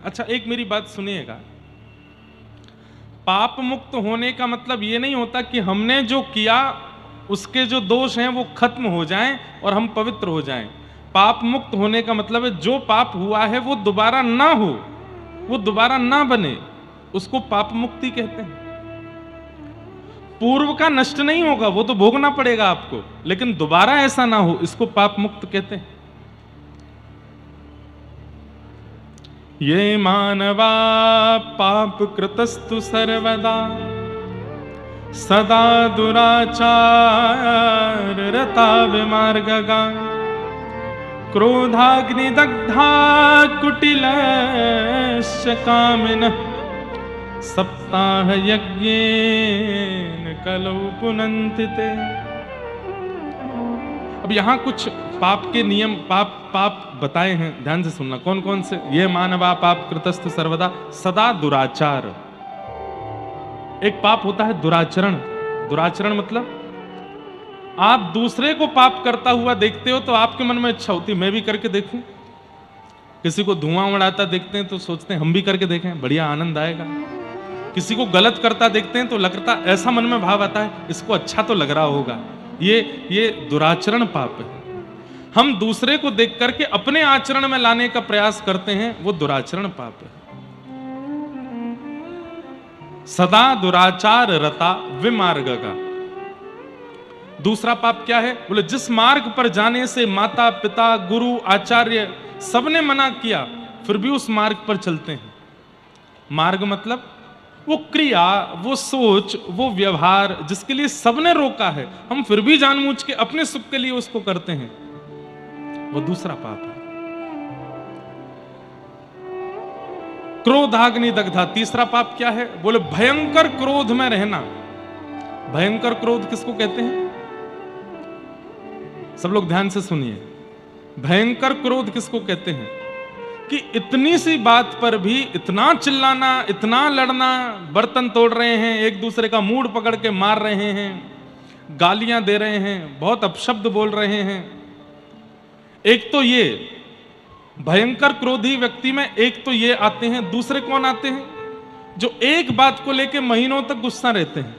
अच्छा, एक मेरी बात सुनिएगा। पाप मुक्त होने का मतलब ये नहीं होता कि हमने जो किया उसके जो दोष हैं वो खत्म हो जाएं और हम पवित्र हो जाएं। पाप मुक्त होने का मतलब है जो पाप हुआ है वो दोबारा ना हो, वो दोबारा ना बने, उसको पाप मुक्ति कहते हैं। पूर्व का नष्ट नहीं होगा, वो तो भोगना पड़ेगा आपको, लेकिन दोबारा ऐसा ना हो, इसको पाप मुक्त कहते हैं। ये मानवा पाप कृतस्तु सर्वदा सदा दुराचार रता विमार्गगा क्रोधाग्निदग्धा कुटिलश्च कामिनः सप्ताह यज्ञेन कलौ पुनन्ति ते। अब यहां कुछ पाप के नियम, पाप बताए हैं, ध्यान से सुनना। कौन कौन से? ये मानवा पाप कृतस्तु सर्वदा सदा दुराचार। एक पाप होता है दुराचरण। दुराचरण मतलब आप दूसरे को पाप करता हुआ देखते हो तो आपके मन में इच्छा होती मैं भी करके देखूं। किसी को धुआं उड़ाता देखते हैं तो सोचते हैं हम भी करके देखें, बढ़िया आनंद आएगा। किसी को गलत करता देखते हैं तो लगता, ऐसा मन में भाव आता है इसको अच्छा तो लग रहा होगा। ये दुराचरण पाप है। हम दूसरे को देख करके अपने आचरण में लाने का प्रयास करते हैं, वो दुराचरण पाप है। सदा दुराचार रता विमार्गगा। दूसरा पाप क्या है? बोले जिस मार्ग पर जाने से माता पिता गुरु आचार्य सबने मना किया फिर भी उस मार्ग पर चलते हैं। मार्ग मतलब वो क्रिया, वो सोच, वो व्यवहार जिसके लिए सबने रोका है, हम फिर भी जानबूझ के अपने सुख के लिए उसको करते हैं, वो दूसरा पाप है। क्रोधाग्नि दग्धा। तीसरा पाप क्या है? बोले भयंकर क्रोध में रहना। भयंकर क्रोध किसको कहते हैं? सब लोग ध्यान से सुनिए। भयंकर क्रोध किसको कहते हैं? कि इतनी सी बात पर भी इतना चिल्लाना, इतना लड़ना, बर्तन तोड़ रहे हैं, एक दूसरे का मूड पकड़ के मार रहे हैं, गालियां दे रहे हैं, बहुत अपशब्द बोल रहे हैं। एक तो ये भयंकर क्रोधी व्यक्ति में एक तो ये आते हैं। दूसरे कौन आते हैं? जो एक बात को लेके महीनों तक गुस्सा रहते हैं।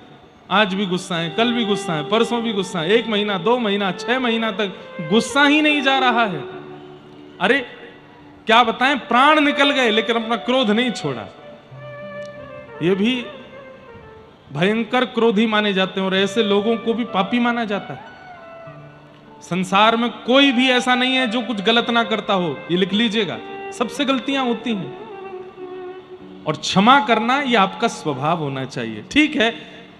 आज भी गुस्सा है, कल भी गुस्सा है, परसों भी गुस्सा है, 1 महीना 2 महीना 6 महीना तक गुस्सा ही नहीं जा रहा है। अरे क्या बताएं, प्राण निकल गए लेकिन अपना क्रोध नहीं छोड़ा। ये भी भयंकर क्रोधी माने जाते हैं और ऐसे लोगों को भी पापी माना जाता है। संसार में कोई भी ऐसा नहीं है जो कुछ गलत ना करता हो, ये लिख लीजिएगा। सबसे गलतियां होती हैं और क्षमा करना ये आपका स्वभाव होना चाहिए। ठीक है,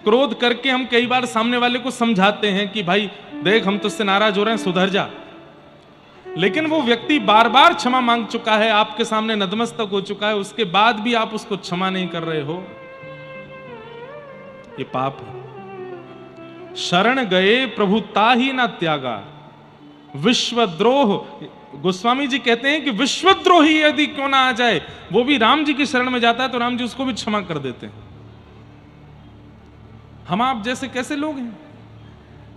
क्रोध करके हम कई बार सामने वाले को समझाते हैं कि भाई देख हम तुझसे नाराज हो रहे हैं, सुधर जा। लेकिन वो व्यक्ति बार बार क्षमा मांग चुका है, आपके सामने नतमस्तक हो चुका है, उसके बाद भी आप उसको क्षमा नहीं कर रहे हो, ये पाप है। शरण गए प्रभु ताहि ना त्यागा। विश्वद्रोह, गोस्वामी जी कहते हैं कि विश्वद्रोही यदि क्यों ना आ जाए, वो भी राम जी की शरण में जाता है तो राम जी उसको भी क्षमा कर देते हैं। हम आप जैसे कैसे लोग हैं?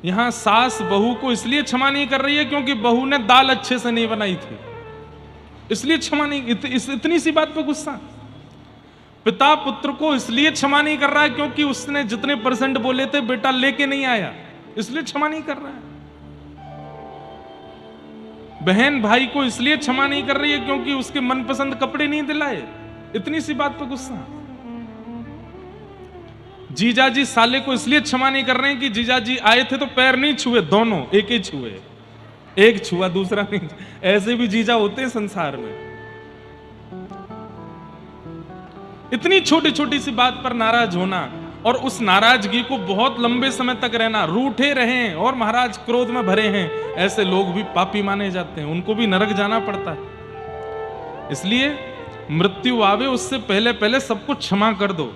यहां सास बहू को इसलिए क्षमा नहीं कर रही है क्योंकि बहू ने दाल अच्छे से नहीं बनाई थी, इसलिए क्षमा नहीं। इतनी सी बात पे गुस्सा। पिता पुत्र को इसलिए क्षमा नहीं कर रहा है क्योंकि उसने जितने % बोले थे बेटा लेके नहीं आया, इसलिए क्षमा नहीं कर रहा है। बहन भाई को इसलिए क्षमा नहीं कर रही है क्योंकि उसके मनपसंद कपड़े नहीं दिलाए, इतनी सी बात पे गुस्सा। जीजाजी साले को इसलिए क्षमा नहीं कर रहे हैं कि जीजाजी आए थे तो पैर नहीं छुए, दोनों एक ही छुए, एक छुआ दूसरा नहीं। ऐसे भी जीजा होते हैं संसार में। इतनी छोटी छोटी सी बात पर नाराज होना और उस नाराजगी को बहुत लंबे समय तक रहना, रूठे रहें और महाराज क्रोध में भरे हैं, ऐसे लोग भी पापी माने जाते हैं, उनको भी नरक जाना पड़ता है। इसलिए मृत्यु आवे उससे पहले पहले सबको क्षमा कर दो।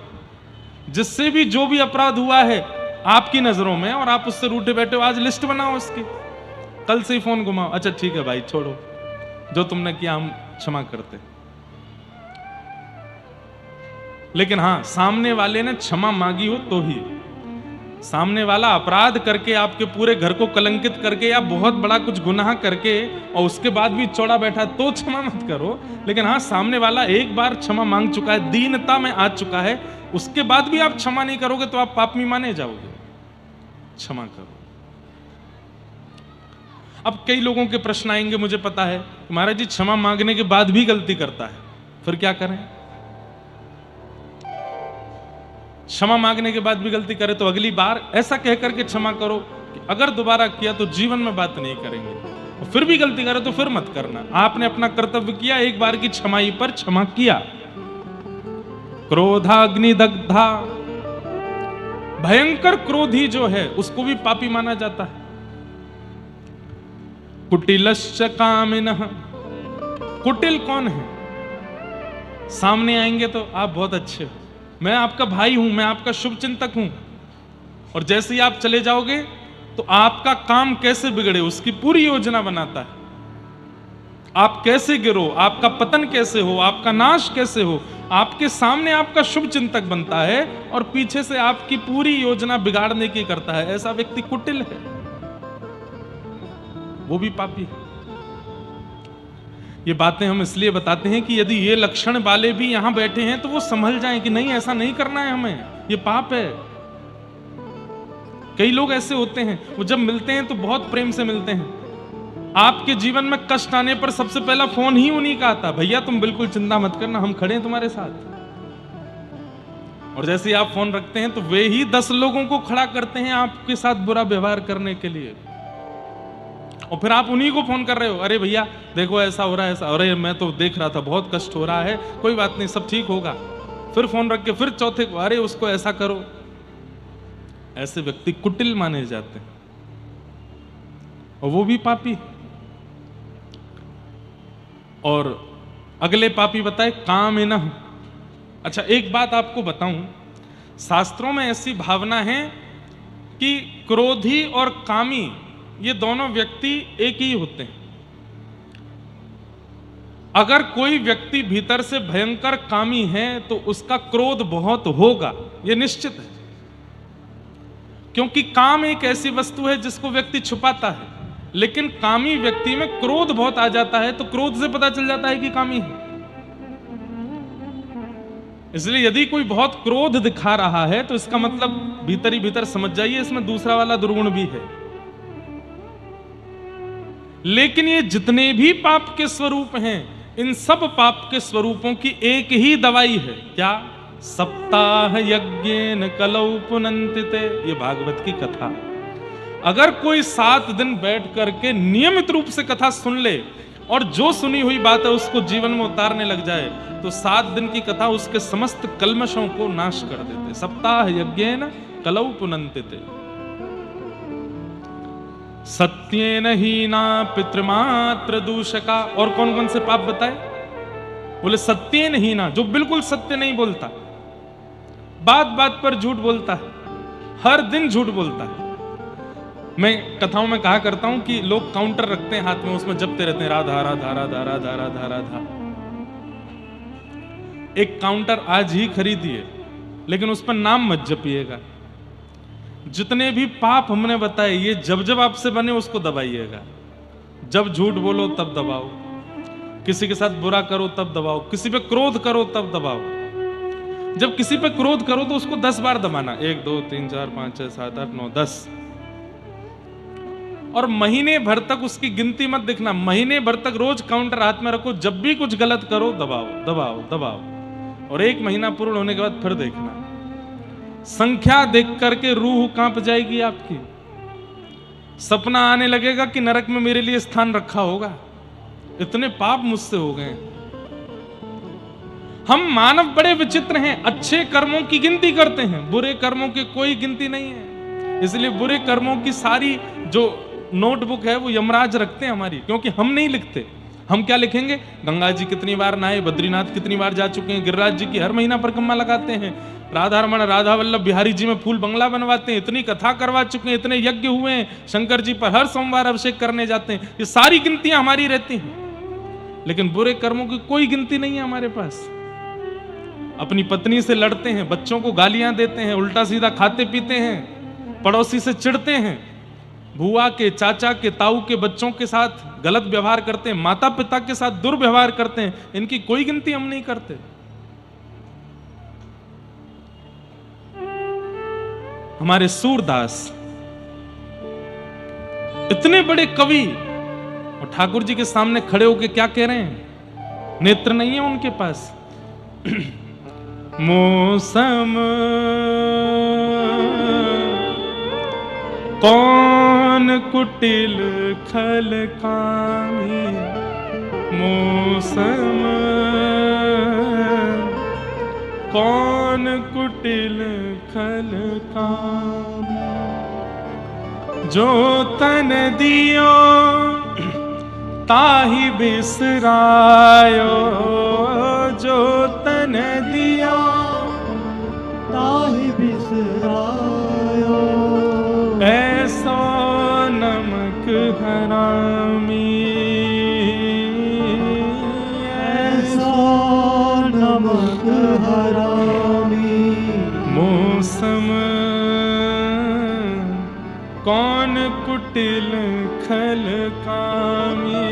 जिससे भी जो भी अपराध हुआ है आपकी नजरों में और आप उससे रूठे बैठे हो, आज लिस्ट बनाओ उसकी, कल से ही फोन घुमाओ, अच्छा ठीक है भाई छोड़ो, जो तुमने किया हम क्षमा करते। लेकिन हां, सामने वाले ने क्षमा मांगी हो तो ही। सामने वाला अपराध करके आपके पूरे घर को कलंकित करके या बहुत बड़ा कुछ गुनाह करके और उसके बाद भी चौड़ा बैठा तो क्षमा मत करो। लेकिन हाँ, सामने वाला एक बार क्षमा मांग चुका है, दीनता में आ चुका है, उसके बाद भी आप क्षमा नहीं करोगे तो आप पापी माने जाओगे। क्षमा करो। अब कई लोगों के प्रश्न आएंगे, मुझे पता है, महाराज जी क्षमा मांगने के बाद भी गलती करता है, फिर क्या करें? क्षमा मांगने के बाद भी गलती करे तो अगली बार ऐसा कह करके क्षमा करो कि अगर दोबारा किया तो जीवन में बात नहीं करेंगे, और फिर भी गलती करे तो फिर मत करना। आपने अपना कर्तव्य किया, एक बार की क्षमाई पर क्षमा किया। क्रोधाग्नि दग्धा, भयंकर क्रोधी जो है उसको भी पापी माना जाता है। कुटिलश्च कामिनः, कुटिल कौन है? सामने आएंगे तो आप बहुत अच्छे हो, मैं आपका भाई हूं, मैं आपका शुभ चिंतक हूं, और जैसे ही आप चले जाओगे तो आपका काम कैसे बिगड़े उसकी पूरी योजना बनाता है। आप कैसे गिरो, आपका पतन कैसे हो, आपका नाश कैसे हो, आपके सामने आपका शुभ चिंतक बनता है और पीछे से आपकी पूरी योजना बिगाड़ने की करता है। ऐसा व्यक्ति कुटिल है, वो भी पापी है। ये बातें हम इसलिए बताते हैं कि यदि ये लक्षण वाले भी यहां बैठे हैं तो वो समझ जाएं कि नहीं, ऐसा नहीं करना है हमें, ये पाप है। कई लोग ऐसे होते हैं, वो जब मिलते हैं तो बहुत प्रेम से मिलते हैं, आपके जीवन में कष्ट आने पर सबसे पहला फोन ही उन्हीं का आता, भैया तुम बिल्कुल चिंता मत करना, हम खड़े हैं तुम्हारे साथ। और जैसे ही आप फोन रखते हैं तो वे ही 10 लोगों को खड़ा करते हैं आपके साथ बुरा व्यवहार करने के लिए, और फिर आप उन्हीं को फोन कर रहे हो, अरे भैया देखो ऐसा हो रहा है, ऐसा, अरे मैं तो देख रहा था बहुत कष्ट हो रहा है, कोई बात नहीं सब ठीक होगा। फिर फोन रख के फिर चौथे को, अरे उसको ऐसा करो। ऐसे व्यक्ति कुटिल माने जाते हैं और वो भी पापी। और अगले पापी बताए कामिनः। अच्छा, एक बात आपको बताऊं, शास्त्रों में ऐसी भावना है कि क्रोधी और कामी ये दोनों व्यक्ति एक ही होते हैं। अगर कोई व्यक्ति भीतर से भयंकर कामी है तो उसका क्रोध बहुत होगा, यह निश्चित है, क्योंकि काम एक ऐसी वस्तु है जिसको व्यक्ति छुपाता है, लेकिन कामी व्यक्ति में क्रोध बहुत आ जाता है तो क्रोध से पता चल जाता है कि कामी है। इसलिए यदि कोई बहुत क्रोध दिखा रहा है तो इसका मतलब भीतर ही भीतर समझ जाइए इसमें दूसरा वाला दुर्गुण भी है। लेकिन ये जितने भी पाप के स्वरूप हैं, इन सब पाप के स्वरूपों की एक ही दवाई है, क्या? सप्ताह यज्ञेन कलौ पुनन्तिते, ये भागवत की कथा। अगर कोई 7 दिन बैठ करके नियमित रूप से कथा सुन ले और जो सुनी हुई बात है उसको जीवन में उतारने लग जाए तो 7 दिन की कथा उसके समस्त कल्मशों को नाश कर देते। सप्ताह यज्ञेन कलौ पुनन्तिते। सत्येन हीना पितृमात्र दूषका। और कौन कौन से पाप बताए? बोले सत्येन हीना, जो बिल्कुल सत्य नहीं बोलता, बात बात पर झूठ बोलता है, हर दिन झूठ बोलता है। मैं कथाओं में कहा करता हूं कि लोग काउंटर रखते हैं हाथ में, उसमें जपते रहते हैं राधा राधा राधा राधा राधा राधा। एक काउंटर आज ही खरीदिए, लेकिन उस पर नाम मत जपिएगा। जितने भी पाप हमने बताए ये जब जब आपसे बने उसको दबाइएगा। जब झूठ बोलो तब दबाओ, किसी के साथ बुरा करो तब दबाओ, किसी पे क्रोध करो तब दबाओ। जब किसी पे क्रोध करो तो उसको 10 बार दबाना, 1 2 3 4 5 6 7 8 9 10, और महीने भर तक उसकी गिनती मत देखना। महीने भर तक रोज काउंटर हाथ में रखो, जब भी कुछ गलत करो दबाओ दबाओ दबाओ, और 1 महीना पूर्ण होने के बाद फिर देखना। संख्या देख करके रूह कांप जाएगी आपकी। सपना आने लगेगा कि नरक में मेरे लिए स्थान रखा होगा, इतने पाप मुझसे हो गए। हम मानव बड़े विचित्र हैं, अच्छे कर्मों की गिनती करते हैं, बुरे कर्मों की कोई गिनती नहीं है। इसलिए बुरे कर्मों की सारी जो नोटबुक है वो यमराज रखते हैं हमारी, क्योंकि हम नहीं लिखते। हम क्या लिखेंगे? गंगा जी कितनी बार नहाए, बद्रीनाथ कितनी बार जा चुके हैं, गिरिराज जी की हर महीना परिक्रमा लगाते हैं, राधा रमण राधा वल्लभ बिहारी जी में फूल बंगला बनवाते हैं, इतनी कथा करवा चुके हैं, इतने यज्ञ हुए हैं, शंकर जी पर हर सोमवार अभिषेक करने जाते हैं। ये सारी गिनतियां हमारी रहती हैं, लेकिन बुरे कर्मों की कोई गिनती नहीं है हमारे पास। अपनी पत्नी से लड़ते हैं, बच्चों को गालियां देते हैं, उल्टा सीधा खाते पीते हैं, पड़ोसी से चिढ़ते हैं, बुआ के, चाचा के, ताऊ के बच्चों के साथ गलत व्यवहार करते हैं, माता पिता के साथ दुर्व्यवहार करते हैं, इनकी कोई गिनती हम नहीं करते। हमारे सूरदास इतने बड़े कवि और ठाकुर जी के सामने खड़े होके क्या कह रहे हैं? नेत्र नहीं है उनके पास। मौसम कौन कुटिल खल कामी, मौसम कौन कुटिल खल कामी, जो तन दियो ताहि बिसरायो, जो तन दियो ताहि बिसरायो, ऐसो नमक हरामी, ऐसो नमक हरामी, मौसम कौन कुटिल खल कामी,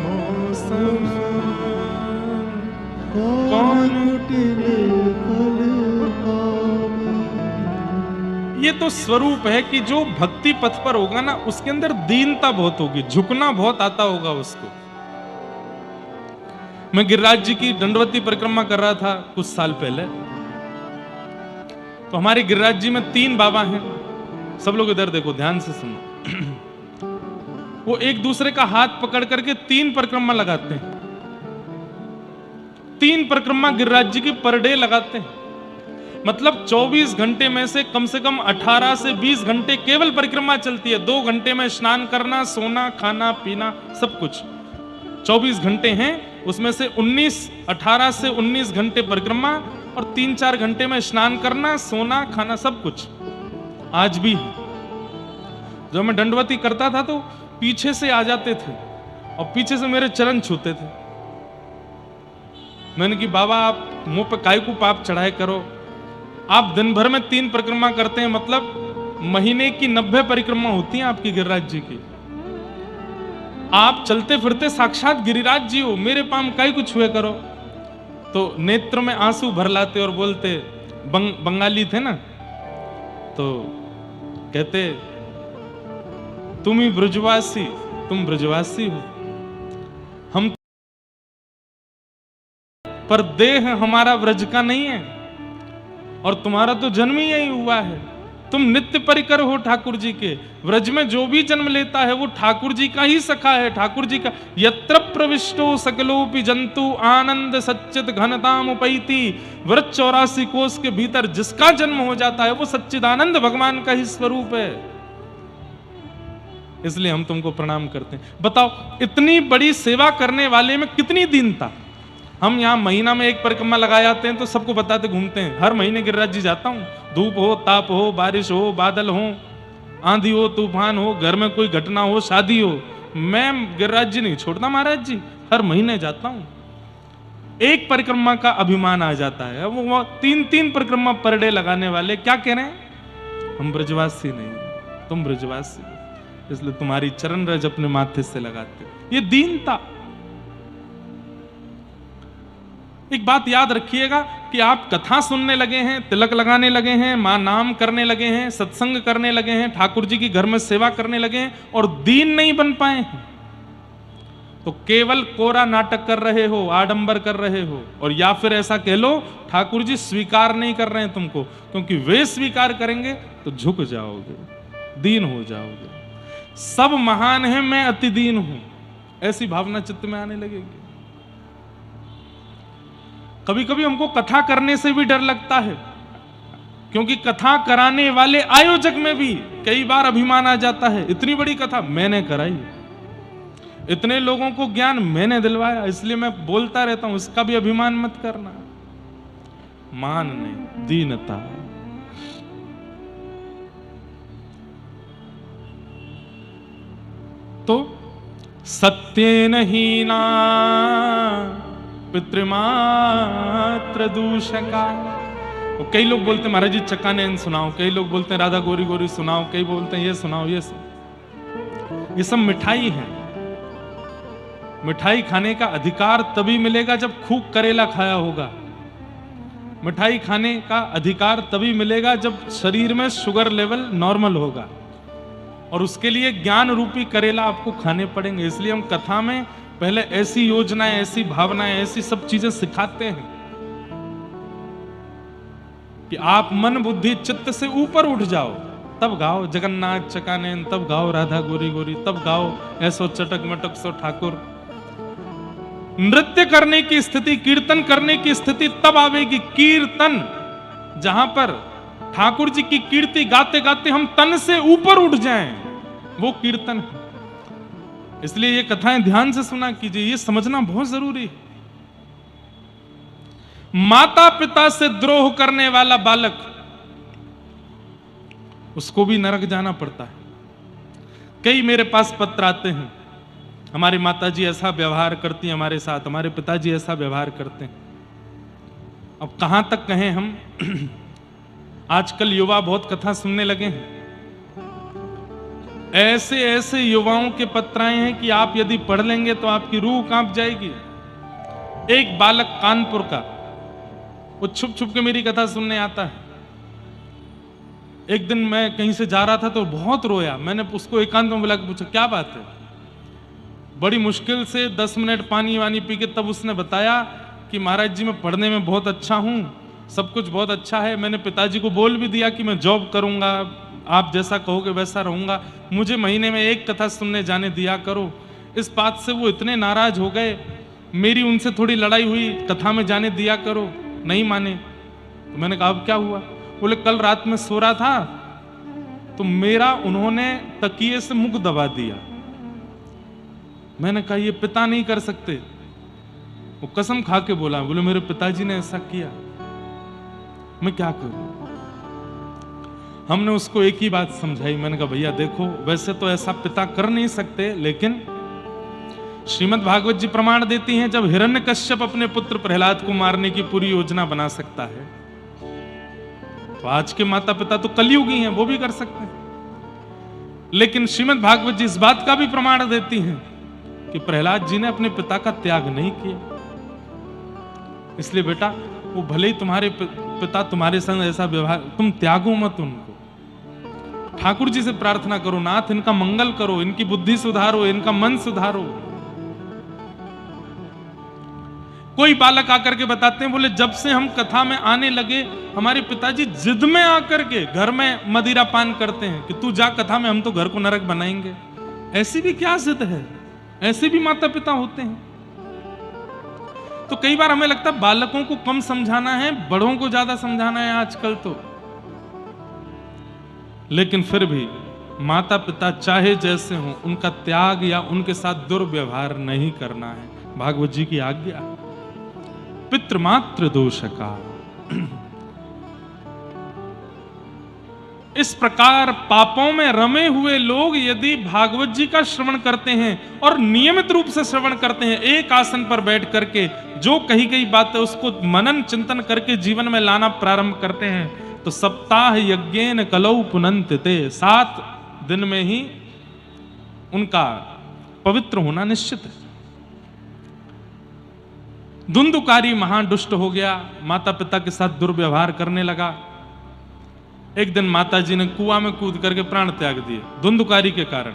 मौसम कौन कुटिल खल कामी। ये तो स्वरूप है कि जो भक्ति पथ पर होगा ना, उसके अंदर दीनता बहुत होगी, झुकना बहुत आता होगा उसको। मैं गिरिराज जी की दंडवती परिक्रमा कर रहा था कुछ साल पहले, तो हमारे गिरिराज जी में 3 बाबा हैं। सब लोग इधर देखो, ध्यान से सुनो। वो एक दूसरे का हाथ पकड़ करके 3 परिक्रमा लगाते हैं। 3 परिक्रमा गिरिराज जी की पर डे लगाते हैं। मतलब 24 घंटे में से कम 18 से 20 घंटे केवल परिक्रमा चलती है। 2 घंटे में स्नान करना, सोना, खाना, पीना, सब कुछ। 24 घंटे हैं, उसमें से 18 से 19 घंटे परिक्रमा और 3-4 घंटे में स्नान करना, सोना, खाना, सब कुछ। आज भी जब मैं दंडवती करता था तो पीछे से आ जाते थे और पीछे से मेरे चरण छूते थे। मैंने कि बाबा आप मुंह पे काय को पाप चढ़ाए करो, आप दिन भर में 3 परिक्रमा करते हैं, मतलब महीने की 90 परिक्रमा होती हैं आपकी गिरिराज जी की। आप चलते फिरते साक्षात गिरिराज जी हो, मेरे पाम काय कुछ हुए करो। तो नेत्र में आंसू भर लाते और बोलते, बंगाली थे ना, तो कहते तुम ही ब्रजवासी, तुम ब्रजवासी हो, हम पर देह हमारा ब्रज का नहीं है और तुम्हारा तो जन्म ही यही हुआ है। तुम नित्य परिकर हो ठाकुर जी के। व्रज में जो भी जन्म लेता है वो ठाकुर जी का ही सखा है, ठाकुर जी का। यत्र प्रविष्टो सकलोपि जंतु आनंद सच्चित घनताम उपैति। व्रज 84 कोष के भीतर जिसका जन्म हो जाता है वो सच्चिदानंद भगवान का ही स्वरूप है। इसलिए हम तुमको प्रणाम करते हैं। बताओ इतनी बड़ी सेवा करने वाले में कितनी दीनता। हम यहाँ महीना में 1 परिक्रमा लगा जाते हैं तो सबको बताते घूमते हैं, हर महीने गिरिराज जी जाता हूँ। धूप हो, ताप हो, बारिश हो, बादल हो, आंधी हो, तूफान हो, घर में कोई घटना हो, शादी हो, मैं गिरिराज जी नहीं छोड़ता महाराज जी, हर महीने जाता हूँ। 1 परिक्रमा का अभिमान आ जाता है। वो 3-3 परिक्रमा पर डे लगाने वाले क्या कह रहे हैं? हम ब्रजवासी नहीं, तुम ब्रजवासी, इसलिए तुम्हारी चरण रज अपने माथे से लगाते। ये दीनता। एक बात याद रखिएगा कि आप कथा सुनने लगे हैं, तिलक लगाने लगे हैं, मां नाम करने लगे हैं, सत्संग करने लगे हैं, ठाकुर जी की घर में सेवा करने लगे हैं और दीन नहीं बन पाए हैं, तो केवल कोरा नाटक कर रहे हो, आडंबर कर रहे हो, और या फिर ऐसा कह लो ठाकुर जी स्वीकार नहीं कर रहे हैं तुमको, क्योंकि वे स्वीकार करेंगे तो झुक जाओगे, दीन हो जाओगे। सब महान है, मैं अति दीन हूं, ऐसी भावना चित्त में आने लगेगी। कभी कभी हमको कथा करने से भी डर लगता है, क्योंकि कथा कराने वाले आयोजक में भी कई बार अभिमान आ जाता है। इतनी बड़ी कथा मैंने कराई, इतने लोगों को ज्ञान मैंने दिलवाया, इसलिए मैं बोलता रहता हूं, इसका भी अभिमान मत करना। मान नहीं, दीनता। तो सत्येन हीना पितृमात्र दूषका और कई लोग बोलते हैं महाराज जी चकानयन सुनाओ, कई लोग बोलते हैं राधा गोरी गोरी सुनाओ, कई बोलते हैं ये सुनाओ ये सुनाओ। ये सब मिठाई है। मिठाई खाने का अधिकार तभी मिलेगा जब खूब करेला खाया होगा। मिठाई खाने का अधिकार तभी मिलेगा जब शरीर में शुगर लेवल नॉर्मल होगा, और उसके लिए ज्ञान रूपी करेला आपको खाने पड़ेंगे। इसलिए हम कथा में पहले ऐसी योजनाएं, ऐसी भावनाएं, ऐसी सब चीजें सिखाते हैं कि आप मन बुद्धि चित्त से ऊपर उठ जाओ, तब गाओ जगन्नाथ चकानयन, तब गाओ राधा गोरी गोरी, तब गाओ ऐसो चटक मटक सो ठाकुर। नृत्य करने की स्थिति, कीर्तन करने की स्थिति तब आवेगी। कीर्तन, जहां पर ठाकुर जी की कीर्ति गाते गाते हम तन से ऊपर उठ जाएं, वो कीर्तन है। इसलिए ये कथाएं ध्यान से सुना कीजिए, ये समझना बहुत जरूरी है। माता पिता से द्रोह करने वाला बालक, उसको भी नरक जाना पड़ता है। कई मेरे पास पत्र आते हैं, हमारी माताजी ऐसा व्यवहार करती हैं हमारे साथ, हमारे पिताजी ऐसा व्यवहार करते हैं। अब कहां तक कहें हम। आजकल युवा बहुत कथा सुनने लगे हैं। ऐसे ऐसे युवाओं के पत्र आए हैं कि आप यदि पढ़ लेंगे तो आपकी रूह कांप जाएगी। एक बालक कानपुर का, वो छुप छुप के मेरी कथा सुनने आता है। एक दिन मैं कहीं से जा रहा था तो बहुत रोया। मैंने उसको एकांत में बुला के पूछा क्या बात है। बड़ी मुश्किल से 10 मिनट पानी वानी पी के तब उसने बताया कि महाराज जी मैं पढ़ने में बहुत अच्छा हूं, सब कुछ बहुत अच्छा है। मैंने पिताजी को बोल भी दिया कि मैं जॉब करूंगा, आप जैसा कहोगे वैसा रहूंगा, मुझे महीने में एक कथा सुनने जाने दिया करो। इस बात से वो इतने नाराज हो गए, मेरी उनसे थोड़ी लड़ाई हुई, कथा में जाने दिया करो, नहीं माने। तो मैंने कहा अब क्या हुआ। बोले कल रात में सो रहा था तो मेरा उन्होंने तकिए से मुख दबा दिया। मैंने कहा ये पिता नहीं कर सकते। वो कसम खा के बोला, बोले मेरे पिताजी ने ऐसा किया, मैं क्या करूं। हमने उसको एक ही बात समझाई। मैंने कहा भैया देखो, वैसे तो ऐसा पिता कर नहीं सकते, लेकिन श्रीमद् भागवत जी प्रमाण देती हैं जब हिरण्यकश्यप अपने पुत्र प्रहलाद को मारने की पूरी योजना बना सकता है, तो आज के माता पिता तो कलयुगी हैं, वो भी कर सकते हैं। लेकिन श्रीमद् भागवत जी इस बात का भी प्रमाण देती हैं कि प्रहलाद जी ने अपने पिता का त्याग नहीं किया। इसलिए बेटा, वो भले ही तुम्हारे पिता तुम्हारे संग ऐसा व्यवहार, तुम त्यागो मत उनको। ठाकुर जी से प्रार्थना करो, नाथ इनका मंगल करो, इनकी बुद्धि सुधारो, इनका मन सुधारो। कोई बालक आकर के बताते हैं, बोले जब से हम कथा में आने लगे हमारे पिताजी जिद में आकर के घर में मदिरा पान करते हैं कि तू जा कथा में, हम तो घर को नरक बनाएंगे। ऐसी भी क्या जिद है, ऐसे भी माता पिता होते हैं। तो कई बार हमें लगता है बालकों को कम समझाना है, बड़ों को ज्यादा समझाना है आजकल तो। लेकिन फिर भी माता पिता चाहे जैसे हों, उनका त्याग या उनके साथ दुर्व्यवहार नहीं करना है। भागवत जी की आज्ञा, पितृमात्र दोष का। इस प्रकार पापों में रमे हुए लोग यदि भागवत जी का श्रवण करते हैं और नियमित रूप से श्रवण करते हैं, एक आसन पर बैठ करके जो कही गई बात है उसको मनन चिंतन करके जीवन में लाना प्रारंभ करते हैं, तो सप्ताह यज्ञेन कलौ पुनन्तिते, 7 दिन में ही उनका पवित्र होना निश्चित है। धुंधुकारी महादुष्ट हो गया, माता पिता के साथ दुर्व्यवहार करने लगा। एक दिन माताजी ने कुआं में कूद करके प्राण त्याग दिए धुंधुकारी के कारण,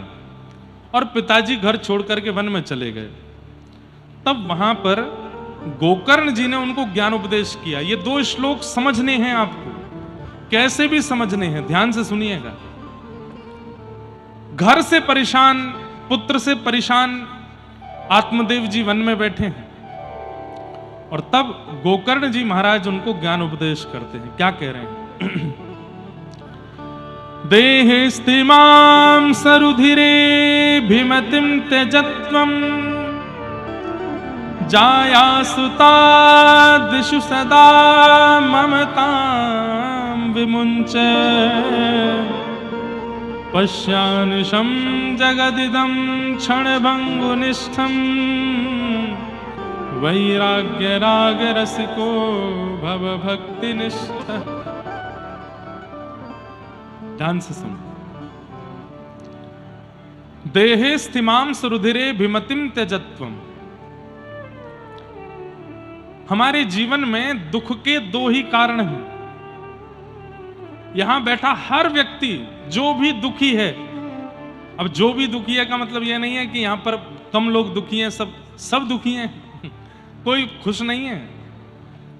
और पिताजी घर छोड़ करके वन में चले गए। तब वहां पर गोकर्ण जी ने उनको ज्ञान उपदेश किया। ये 2 श्लोक समझने हैं आपको, कैसे भी समझने हैं, ध्यान से सुनिएगा। घर से परेशान, पुत्र से परेशान आत्मदेव जी वन में बैठे हैं, और तब गोकर्ण जी महाराज उनको ज्ञान उपदेश करते हैं। क्या कह रहे हैं? देहे स्थिमां सरुधिरे भीमतिं त्यजत्वं, जाया सुतादिषु सदा ममतां विमुञ्च, पश्यानिशं जगदिदं क्षणभङ्गुनिष्ठं वैराग्य राग रसिको भव भक्ति निष्ठ। ध्यान से सुनो। देहे स्थिमां सुरुधिरे भिमतिम त्यजत्वम। हमारे जीवन में दुख के दो ही कारण हैं। यहां बैठा हर व्यक्ति जो भी दुखी है, अब जो भी दुखी है का मतलब यह नहीं है कि यहां पर कम लोग दुखी हैं, सब दुखी हैं। कोई खुश नहीं है।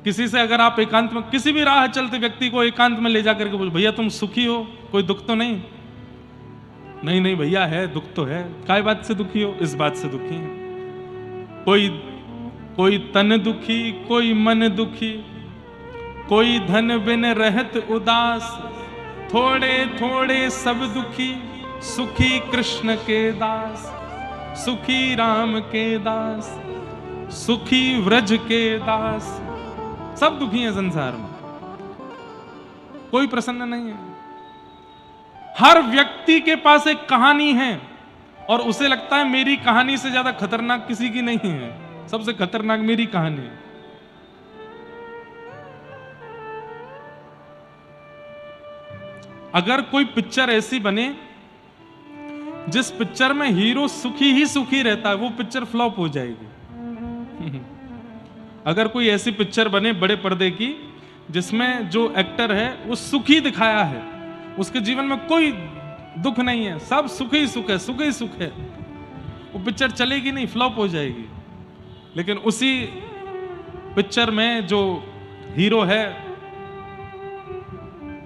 किसी से अगर आप एकांत में, किसी भी राह चलते व्यक्ति को एकांत में ले जाकर के बोलो, भैया तुम सुखी हो, कोई दुख तो नहीं? नहीं भैया है, दुख तो है। काय बात से दुखी हो? इस बात से दुखी है। कोई तन दुखी, कोई मन दुखी, कोई धन बिन रहत उदास, थोड़े थोड़े सब दुखी, सुखी कृष्ण के दास, सुखी राम के दास, सुखी व्रज के दास। सब दुखी हैं संसार में, कोई प्रसन्न नहीं है। हर व्यक्ति के पास एक कहानी है और उसे लगता है मेरी कहानी से ज्यादा खतरनाक किसी की नहीं है, सबसे खतरनाक मेरी कहानी है। अगर कोई पिक्चर ऐसी बने जिस पिक्चर में हीरो सुखी ही सुखी रहता है, वो पिक्चर फ्लॉप हो जाएगी। अगर कोई ऐसी पिक्चर बने बड़े पर्दे की जिसमें जो एक्टर है वो सुखी दिखाया है, उसके जीवन में कोई दुख नहीं है, सब सुख ही सुख है, सुख ही सुख है, वो पिक्चर चलेगी नहीं, फ्लॉप हो जाएगी। लेकिन उसी पिक्चर में जो हीरो है,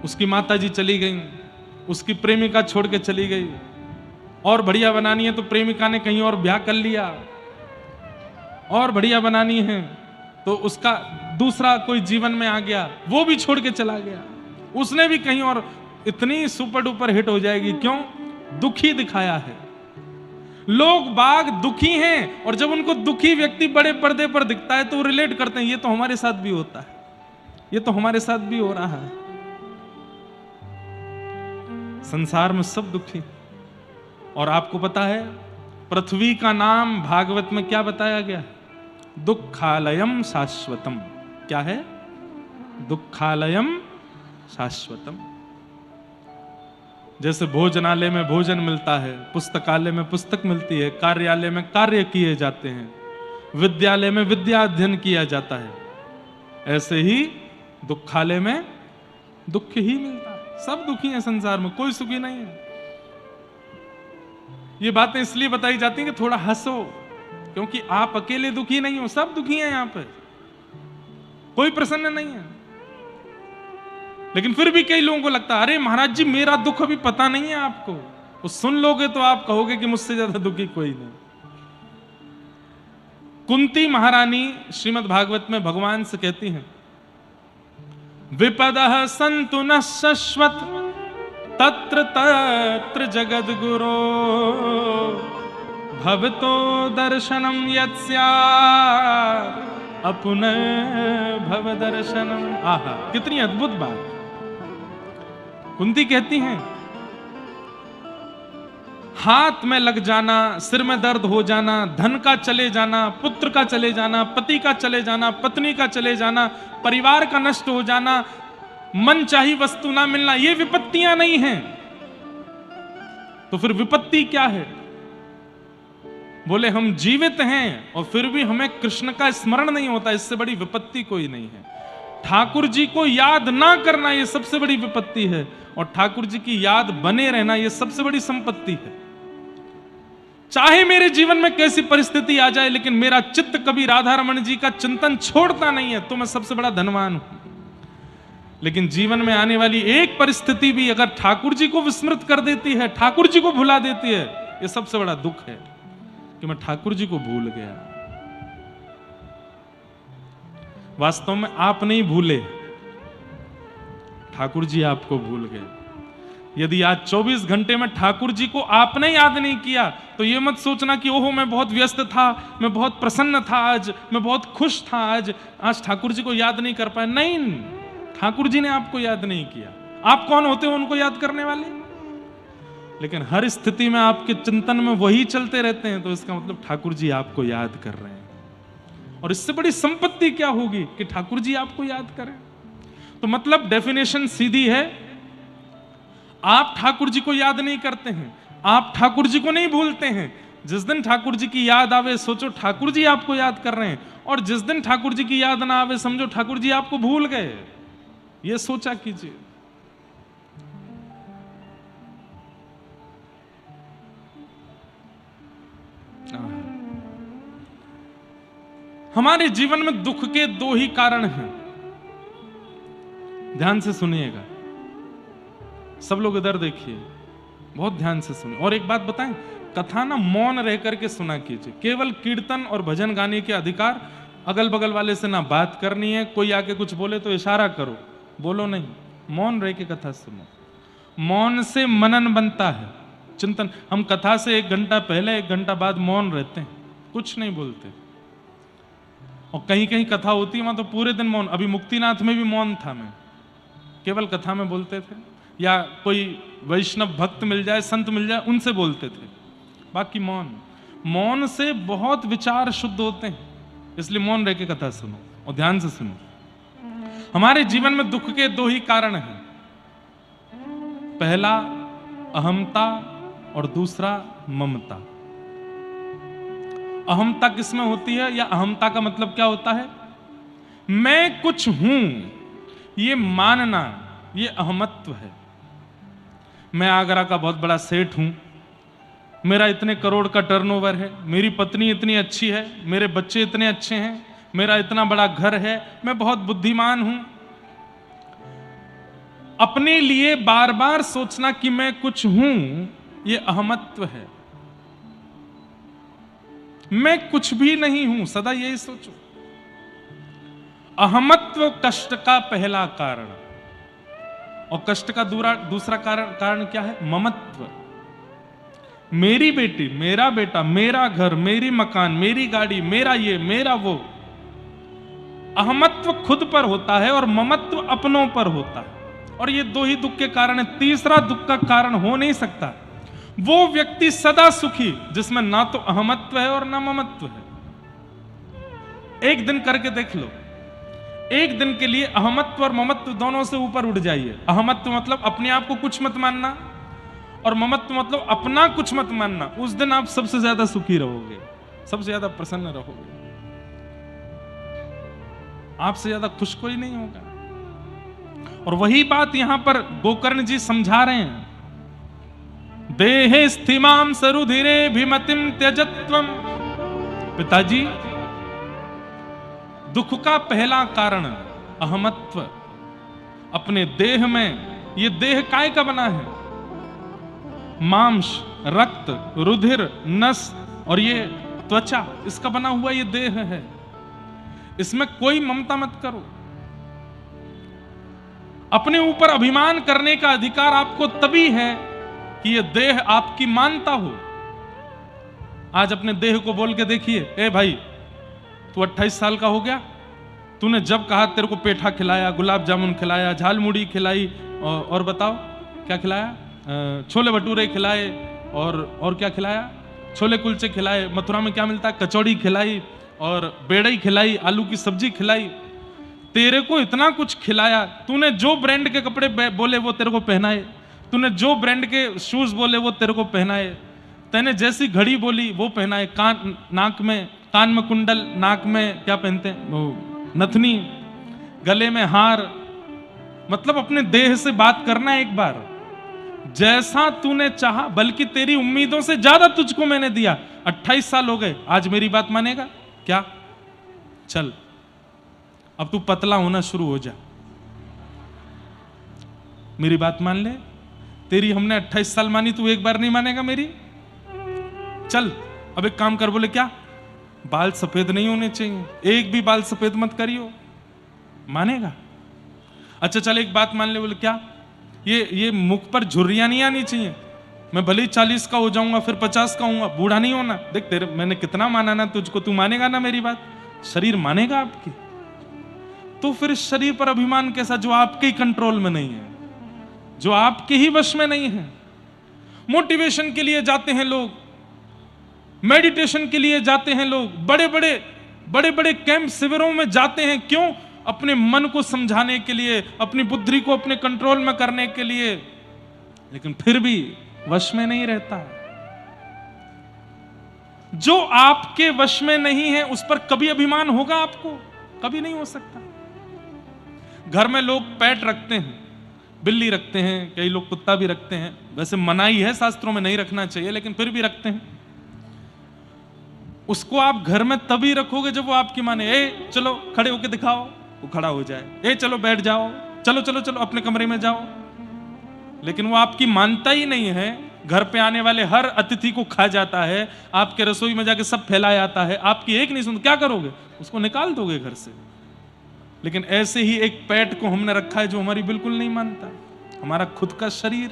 उसकी माता जी चली गई, उसकी प्रेमिका छोड़ के चली गई, और बढ़िया बनानी है तो प्रेमिका ने कहीं और ब्याह कर लिया, और बढ़िया बनानी है तो उसका दूसरा कोई जीवन में आ गया, वो भी छोड़ के चला गया, उसने भी कहीं और। इतनी सुपर डुपर हिट हो जाएगी, क्यों? दुखी दिखाया है। लोग बाग दुखी हैं, और जब उनको दुखी व्यक्ति बड़े पर्दे पर दिखता है तो वो रिलेट करते हैं, ये तो हमारे साथ भी होता है, ये तो हमारे साथ भी हो रहा है। संसार में सब दुखी। और आपको पता है पृथ्वी का नाम भागवत में क्या बताया गया? दुखालयम शाश्वतम। क्या है? दुखालयम शाश्वतम। जैसे भोजनालय में भोजन मिलता है, पुस्तकालय में पुस्तक मिलती है, कार्यालय में कार्य किए जाते हैं, विद्यालय में विद्या अध्ययन किया जाता है, ऐसे ही दुखालय में दुख ही मिलता है। सब दुखी हैं संसार में, कोई सुखी नहीं है। ये बातें इसलिए बताई जाती हैं कि थोड़ा हंसो, क्योंकि आप अकेले दुखी नहीं हो, सब दुखी हैं यहां पे, कोई प्रसन्न नहीं है। लेकिन फिर भी कई लोगों को लगता है अरे महाराज जी मेरा दुख अभी पता नहीं है आपको, वो सुन लोगे तो आप कहोगे कि मुझसे ज्यादा दुखी कोई नहीं। कुंती महारानी श्रीमद् भागवत में भगवान से कहती हैं, विपदः सन्तु न शश्वत तत्र तत्र जगद गुरो भवतो दर्शनम यत्स्यात् अपुनः भव दर्शनम। आहा, कितनी अद्भुत बात। कुंती कहती हैं, हाथ में लग जाना, सिर में दर्द हो जाना, धन का चले जाना, पुत्र का चले जाना, पति का चले जाना, पत्नी का चले जाना, परिवार का नष्ट हो जाना, मन चाही वस्तु ना मिलना, ये विपत्तियां नहीं हैं। तो फिर विपत्ति क्या है? बोले हम जीवित हैं और फिर भी हमें कृष्ण का स्मरण नहीं होता, इससे बड़ी विपत्ति कोई नहीं है। ठाकुर जी को याद ना करना ये सबसे बड़ी विपत्ति है, और ठाकुर जी की याद बने रहना ये सबसे बड़ी संपत्ति है। चाहे मेरे जीवन में कैसी परिस्थिति आ जाए, लेकिन मेरा चित्त कभी राधा रमण जी का चिंतन छोड़ता नहीं है, तो मैं सबसे बड़ा धनवान हूं। लेकिन जीवन में आने वाली एक परिस्थिति भी अगर ठाकुर जी को विस्मृत कर देती है, ठाकुर जी को भुला देती है, यह सबसे बड़ा दुख है कि मैं ठाकुर जी को भूल गया। वास्तव में आप नहीं भूले, ठाकुर जी आपको भूल गए। यदि आज 24 घंटे में ठाकुर जी को आपने याद नहीं किया, तो यह मत सोचना कि ओहो मैं बहुत व्यस्त था, मैं बहुत प्रसन्न था आज, मैं बहुत खुश था आज ठाकुर जी को याद नहीं कर पाया। नहीं, ठाकुर जी ने आपको याद नहीं किया। आप कौन होते हो उनको याद करने वाले? लेकिन हर स्थिति में आपके चिंतन में वही चलते रहते हैं, तो इसका मतलब ठाकुर जी आपको याद कर रहे हैं। और इससे बड़ी संपत्ति क्या होगी कि ठाकुर जी आपको याद करें। तो मतलब डेफिनेशन सीधी है, आप ठाकुर जी को याद नहीं करते हैं, आप ठाकुर जी को नहीं भूलते हैं। जिस दिन ठाकुर जी की याद आवे सोचो ठाकुर जी आपको याद कर रहे हैं, और जिस दिन ठाकुर जी की याद ना आवे समझो ठाकुर जी आपको भूल गए। ये सोचा कीजिए। हमारे जीवन में दुख के दो ही कारण हैं, ध्यान से सुनिएगा। सब लोग इधर देखिए, बहुत ध्यान से सुनिए। और एक बात बताएं, कथा ना मौन रह करके सुना कीजिए। केवल कीर्तन और भजन गाने के अधिकार, अगल बगल वाले से ना बात करनी है, कोई आके कुछ बोले तो इशारा करो, बोलो नहीं, मौन रह के कथा सुनो। मौन से मनन बनता है, चिंतन। हम कथा से 1 घंटा पहले 1 घंटा बाद मौन रहते हैं, कुछ नहीं बोलते। और कहीं कहीं कथा होती है वहां तो पूरे दिन मौन। अभी मुक्तिनाथ में भी मौन था, मैं केवल कथा में बोलते थे, या कोई वैष्णव भक्त मिल जाए, संत मिल जाए, उनसे बोलते थे, बाकी मौन। मौन से बहुत विचार शुद्ध होते हैं, इसलिए मौन रह के कथा सुनो और ध्यान से सुनो। हमारे जीवन में दुख के 2 ही कारण हैं, पहला अहमता और दूसरा ममता। अहमता किसमें होती है, या अहमता का मतलब क्या होता है? मैं कुछ हूं ये मानना, ये अहमत्व है। मैं आगरा का बहुत बड़ा सेठ हूं, मेरा इतने करोड़ का टर्नओवर है, मेरी पत्नी इतनी अच्छी है, मेरे बच्चे इतने अच्छे हैं, मेरा इतना बड़ा घर है, मैं बहुत बुद्धिमान हूं। अपने लिए बार बार सोचना कि मैं कुछ हूं, ये अहमत्व है। मैं कुछ भी नहीं हूं, सदा यही सोचो। अहमत्व कष्ट का पहला कारण, और कष्ट का दूसरा कारण क्या है? ममत्व। मेरी बेटी, मेरा बेटा, मेरा घर, मेरी मकान, मेरी गाड़ी, मेरा ये, मेरा वो। अहमत्व खुद पर होता है और ममत्व अपनों पर होता है, और ये 2 ही दुख के कारण है। तीसरा दुख का कारण हो नहीं सकता। वो व्यक्ति सदा सुखी जिसमें ना तो अहमत्व है और ना ममत्व है। एक दिन करके देख लो, एक दिन के लिए अहमत्व और ममत्व दोनों से ऊपर उठ जाइए। अहमत्व मतलब अपने आप को कुछ मत मानना, और ममत्व मतलब अपना कुछ मत मानना। उस दिन आप सबसे ज्यादा सुखी रहोगे, सबसे ज्यादा प्रसन्न रहोगे। आपसे ज्यादा खुश कोई नहीं होगा। और वही बात यहां पर गोकर्ण जी समझा रहे हैं। देहे स्थिमाम सरुधिरे भिमतिम त्यजत्वम। पिताजी, दुख का पहला कारण अहमत्व। अपने देह में, ये देह काय का बना है? मांस, रक्त, रुधिर, नस और ये त्वचा, इसका बना हुआ ये देह है। इसमें कोई ममता मत करो। अपने ऊपर अभिमान करने का अधिकार आपको तभी है कि ये देह आपकी मानता हो। आज अपने देह को बोल के देखिए, ए भाई तू 28 साल का हो गया, तूने जब कहा तेरे को पेठा खिलाया, गुलाब जामुन खिलाया, झालमुड़ी खिलाई, और बताओ क्या खिलाया? छोले भटूरे खिलाए, और क्या खिलाया? छोले कुलचे खिलाए। मथुरा में क्या मिलता है? कचौड़ी खिलाई, और बेड़ई खिलाई, आलू की सब्जी खिलाई। तेरे को इतना कुछ खिलाया, तूने जो ब्रांड के कपड़े बोले वो तेरे को पहनाए, तूने जो ब्रांड के शूज बोले वो तेरे को पहनाए, तूने जैसी घड़ी बोली वो पहनाए, कान में कुंडल, नाक में क्या पहनते हैं वो नथनी, गले में हार। मतलब अपने देह से बात करना एक बार, जैसा तूने चाहा, बल्कि तेरी उम्मीदों से ज्यादा तुझको मैंने दिया। 28 साल हो गए, आज मेरी बात मानेगा क्या? चल अब तू पतला होना शुरू हो जा, मेरी बात मान ले। तेरी हमने 28 साल मानी, तू एक बार नहीं मानेगा मेरी? चल अब एक काम कर। बोले क्या? बाल सफेद नहीं होने चाहिए, एक भी बाल सफेद मत करियो, मानेगा? अच्छा चल एक बात मान ले। बोले क्या? ये मुख पर झुर्रियां नहीं आनी चाहिए। मैं भले ही 40 का हो जाऊंगा, फिर 50 का होऊंगा, बूढ़ा नहीं होना। देख तेरे मैंने कितना माना ना तुझको, तू मानेगा ना मेरी बात? शरीर मानेगा आपकी? तो फिर इस शरीर पर अभिमान कैसा जो आपके ही कंट्रोल में नहीं है, जो आपके ही वश में नहीं है? मोटिवेशन के लिए जाते हैं लोग, मेडिटेशन के लिए जाते हैं लोग, बड़े बड़े बड़े बड़े कैंप शिविरों में जाते हैं, क्यों? अपने मन को समझाने के लिए, अपनी बुद्धि को अपने कंट्रोल में करने के लिए, लेकिन फिर भी वश में नहीं रहता। जो आपके वश में नहीं है उस पर कभी अभिमान होगा आपको? कभी नहीं हो सकता। घर में लोग पेट रखते हैं, बिल्ली रखते हैं, कई लोग कुत्ता भी रखते हैं, वैसे मनाही है शास्त्रों में, नहीं रखना चाहिए, लेकिन फिर भी रखते हैं। उसको आप घर में तभी रखोगे जब वो आपकी माने। ए चलो खड़े होके दिखाओ, वो खड़ा हो जाए। ए चलो बैठ जाओ, चलो चलो चलो अपने कमरे में जाओ। लेकिन वो आपकी मानता ही नहीं है। घर पे आने वाले हर अतिथि को खा जाता है, आपके रसोई में जाके सब फैला जाता है, आपकी एक नहीं सुन, क्या करोगे? उसको निकाल दोगे घर से। लेकिन ऐसे ही एक पेट को हमने रखा है जो हमारी बिल्कुल नहीं मानता। हमारा खुद का शरीर,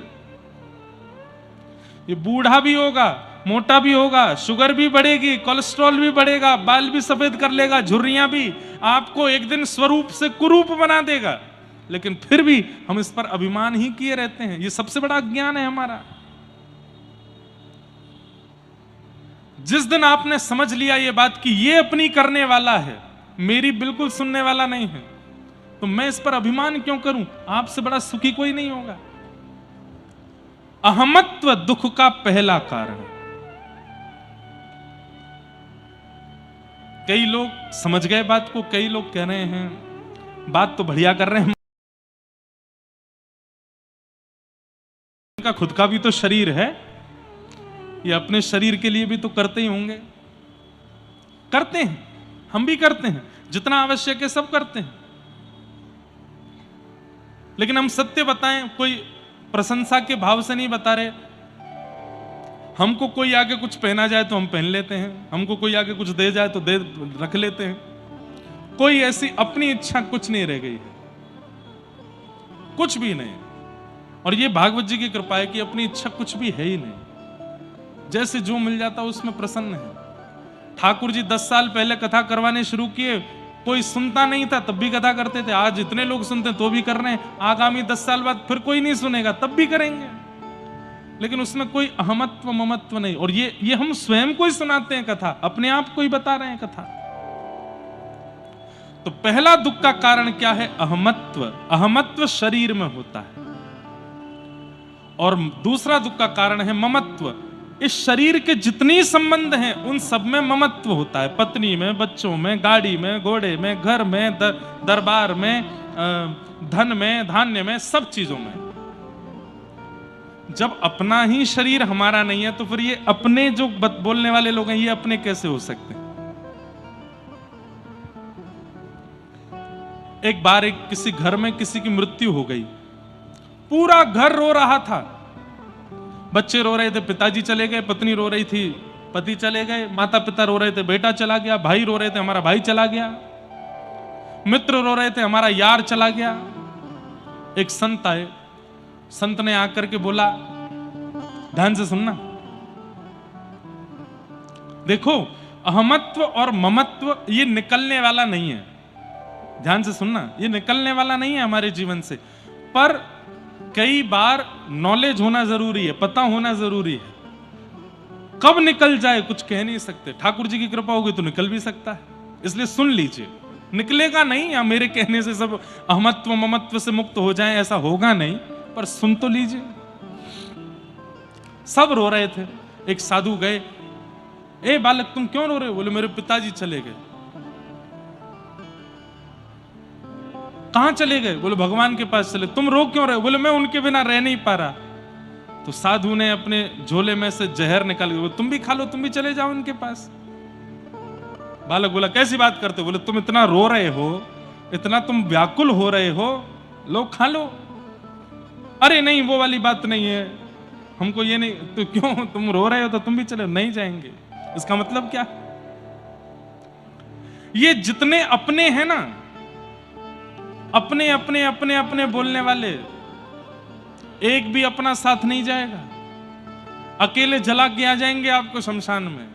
ये बूढ़ा भी होगा, मोटा भी होगा, शुगर भी बढ़ेगी, कोलेस्ट्रॉल भी बढ़ेगा, बाल भी सफेद कर लेगा, झुर्रियां भी, आपको एक दिन स्वरूप से कुरूप बना देगा, लेकिन फिर भी हम इस पर अभिमान ही किए रहते हैं। ये सबसे बड़ा ज्ञान है हमारा। जिस दिन आपने समझ लिया ये बात कि ये अपनी करने वाला है, मेरी बिल्कुल सुनने वाला नहीं है, तो मैं इस पर अभिमान क्यों करूं? आपसे बड़ा सुखी कोई नहीं होगा। अहमत्व दुख का पहला कारण। कई लोग समझ गए बात को, कई लोग कह रहे हैं बात तो बढ़िया कर रहे हैं, उनका खुद का भी तो शरीर है, ये अपने शरीर के लिए भी तो करते ही होंगे। करते हैं, हम भी करते हैं, जितना आवश्यक है सब करते हैं। लेकिन हम सत्य बताएं, कोई प्रशंसा के भाव से नहीं बता रहे। हमको कोई आगे कुछ पहना जाए तो हम पहन लेते हैं, हमको कोई आगे कुछ दे जाए तो दे रख लेते हैं। कोई ऐसी अपनी इच्छा कुछ नहीं रह गई है, कुछ भी नहीं। और ये भागवत जी की कृपा है कि अपनी इच्छा कुछ भी है ही नहीं, जैसे जो मिल जाता उसमें प्रसन्न है। ठाकुर जी 10 साल पहले कथा करवाने शुरू किए, कोई सुनता नहीं था तब भी कथा करते थे। आज इतने लोग सुनते हैं तो भी कर रहे हैं, आगामी 10 साल बाद फिर कोई नहीं सुनेगा तब भी करेंगे। लेकिन उसमें कोई अहमत्व ममत्व नहीं। और ये हम स्वयं को ही सुनाते हैं कथा, अपने आप को ही बता रहे हैं कथा। तो पहला दुख का कारण क्या है? अहमत्व। अहमत्व शरीर में होता है। और दूसरा दुख का कारण है ममत्व। इस शरीर के जितनी संबंध हैं उन सब में ममत्व होता है। पत्नी में, बच्चों में, गाड़ी में, घोड़े में, घर में, दरबार में, धन में, धान्य में, सब चीजों में। जब अपना ही शरीर हमारा नहीं है तो फिर ये अपने जो बोलने वाले लोग हैं ये अपने कैसे हो सकते हैं? एक बार किसी घर में किसी की मृत्यु हो गई, पूरा घर रो रहा था। बच्चे रो रहे थे, पिताजी चले गए, पत्नी रो रही थी, पति चले गए, माता पिता रो रहे थे, बेटा चला गया, भाई रो रहे थे, हमारा भाई चला गया, मित्र रो रहे थे, हमारा यार चला गया। एक संत आए, संत ने आकर के बोला, ध्यान से सुनना, देखो अहमत्व और ममत्व ये निकलने वाला नहीं है। ध्यान से सुनना, ये निकलने वाला नहीं है हमारे जीवन से, पर कई बार नॉलेज होना जरूरी है, पता होना जरूरी है। कब निकल जाए कुछ कह नहीं सकते। ठाकुर जी की कृपा होगी तो निकल भी सकता है, इसलिए सुन लीजिए। निकलेगा नहीं, या मेरे कहने से सब अहमत्व ममत्व से मुक्त हो जाएं, ऐसा होगा नहीं, पर सुन तो लीजिए। सब रो रहे थे। एक साधु गए, ए बालक तुम क्यों रो रहे हो? बोले मेरे पिताजी चले गए। कहां चले गए? बोले भगवान के पास चले। तुम रो क्यों रहे हो? बोले मैं उनके बिना रह नहीं पा रहा। तो साधु ने अपने झोले में से जहर निकाल के, तुम भी खा लो, तुम भी चले जाओ उनके पास। बालक बोला कैसी बात करते हो? बोले तुम इतना रो रहे हो, इतना तुम व्याकुल हो रहे हो, लो खा लो। अरे नहीं वो वाली बात नहीं है, हमको ये नहीं। तो क्यों, तुम रो रहे हो तो तुम भी चले? नहीं जाएंगे। इसका मतलब क्या? ये जितने अपने हैं ना, अपने अपने अपने अपने बोलने वाले, एक भी अपना साथ नहीं जाएगा। अकेले जला के आ जाएंगे आपको शमशान में,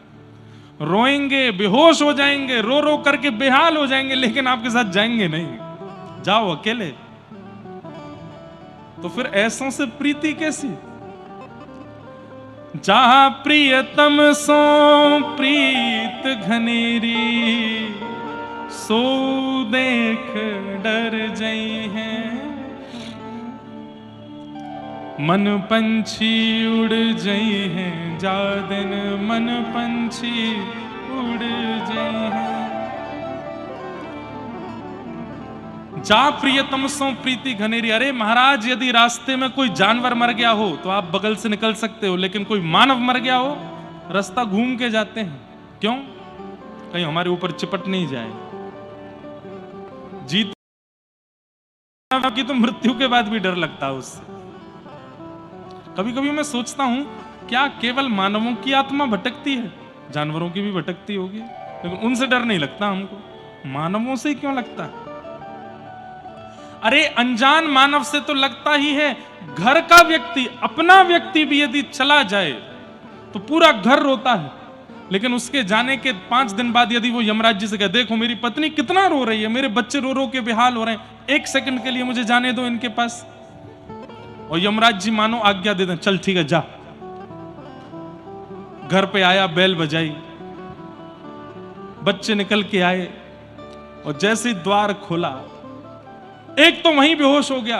रोएंगे, बेहोश हो जाएंगे, रो रो करके बेहाल हो जाएंगे, लेकिन आपके साथ जाएंगे नहीं। जाओ अकेले। तो फिर ऐसों से प्रीति कैसी? जहां प्रियतम सो प्रीत घनेरी, सो देख डर जई हैं, मन पंछी उड़ जई हैं, जा दिन मन पंछी उड़ जई हैं। जा प्रियतम सो प्रीति घनेरी। अरे महाराज, यदि रास्ते में कोई जानवर मर गया हो तो आप बगल से निकल सकते हो, लेकिन कोई मानव मर गया हो रास्ता घूम के जाते हैं। क्यों? कहीं हमारे ऊपर चिपट नहीं जाए। जीत की तो मृत्यु के बाद भी डर लगता है उससे। कभी कभी मैं सोचता हूं, क्या केवल मानवों की आत्मा भटकती है? जानवरों की भी भटकती होगी, लेकिन उनसे डर नहीं लगता हमको, मानवों से ही क्यों लगता है? अरे अनजान मानव से तो लगता ही है। घर का व्यक्ति, अपना व्यक्ति भी यदि चला जाए तो पूरा घर रोता है, लेकिन उसके जाने के 5 दिन बाद यदि वो यमराज जी से कहे, देखो मेरी पत्नी कितना रो रही है, मेरे बच्चे रो रो के बेहाल हो रहे हैं, 1 सेकंड के लिए मुझे जाने दो इनके पास, और यमराज जी मानो आज्ञा दे दें, चल ठीक है जा। घर पे आया, बेल बजाई, बच्चे निकल के आए, और जैसे ही द्वार खोला, एक तो वहीं बेहोश हो गया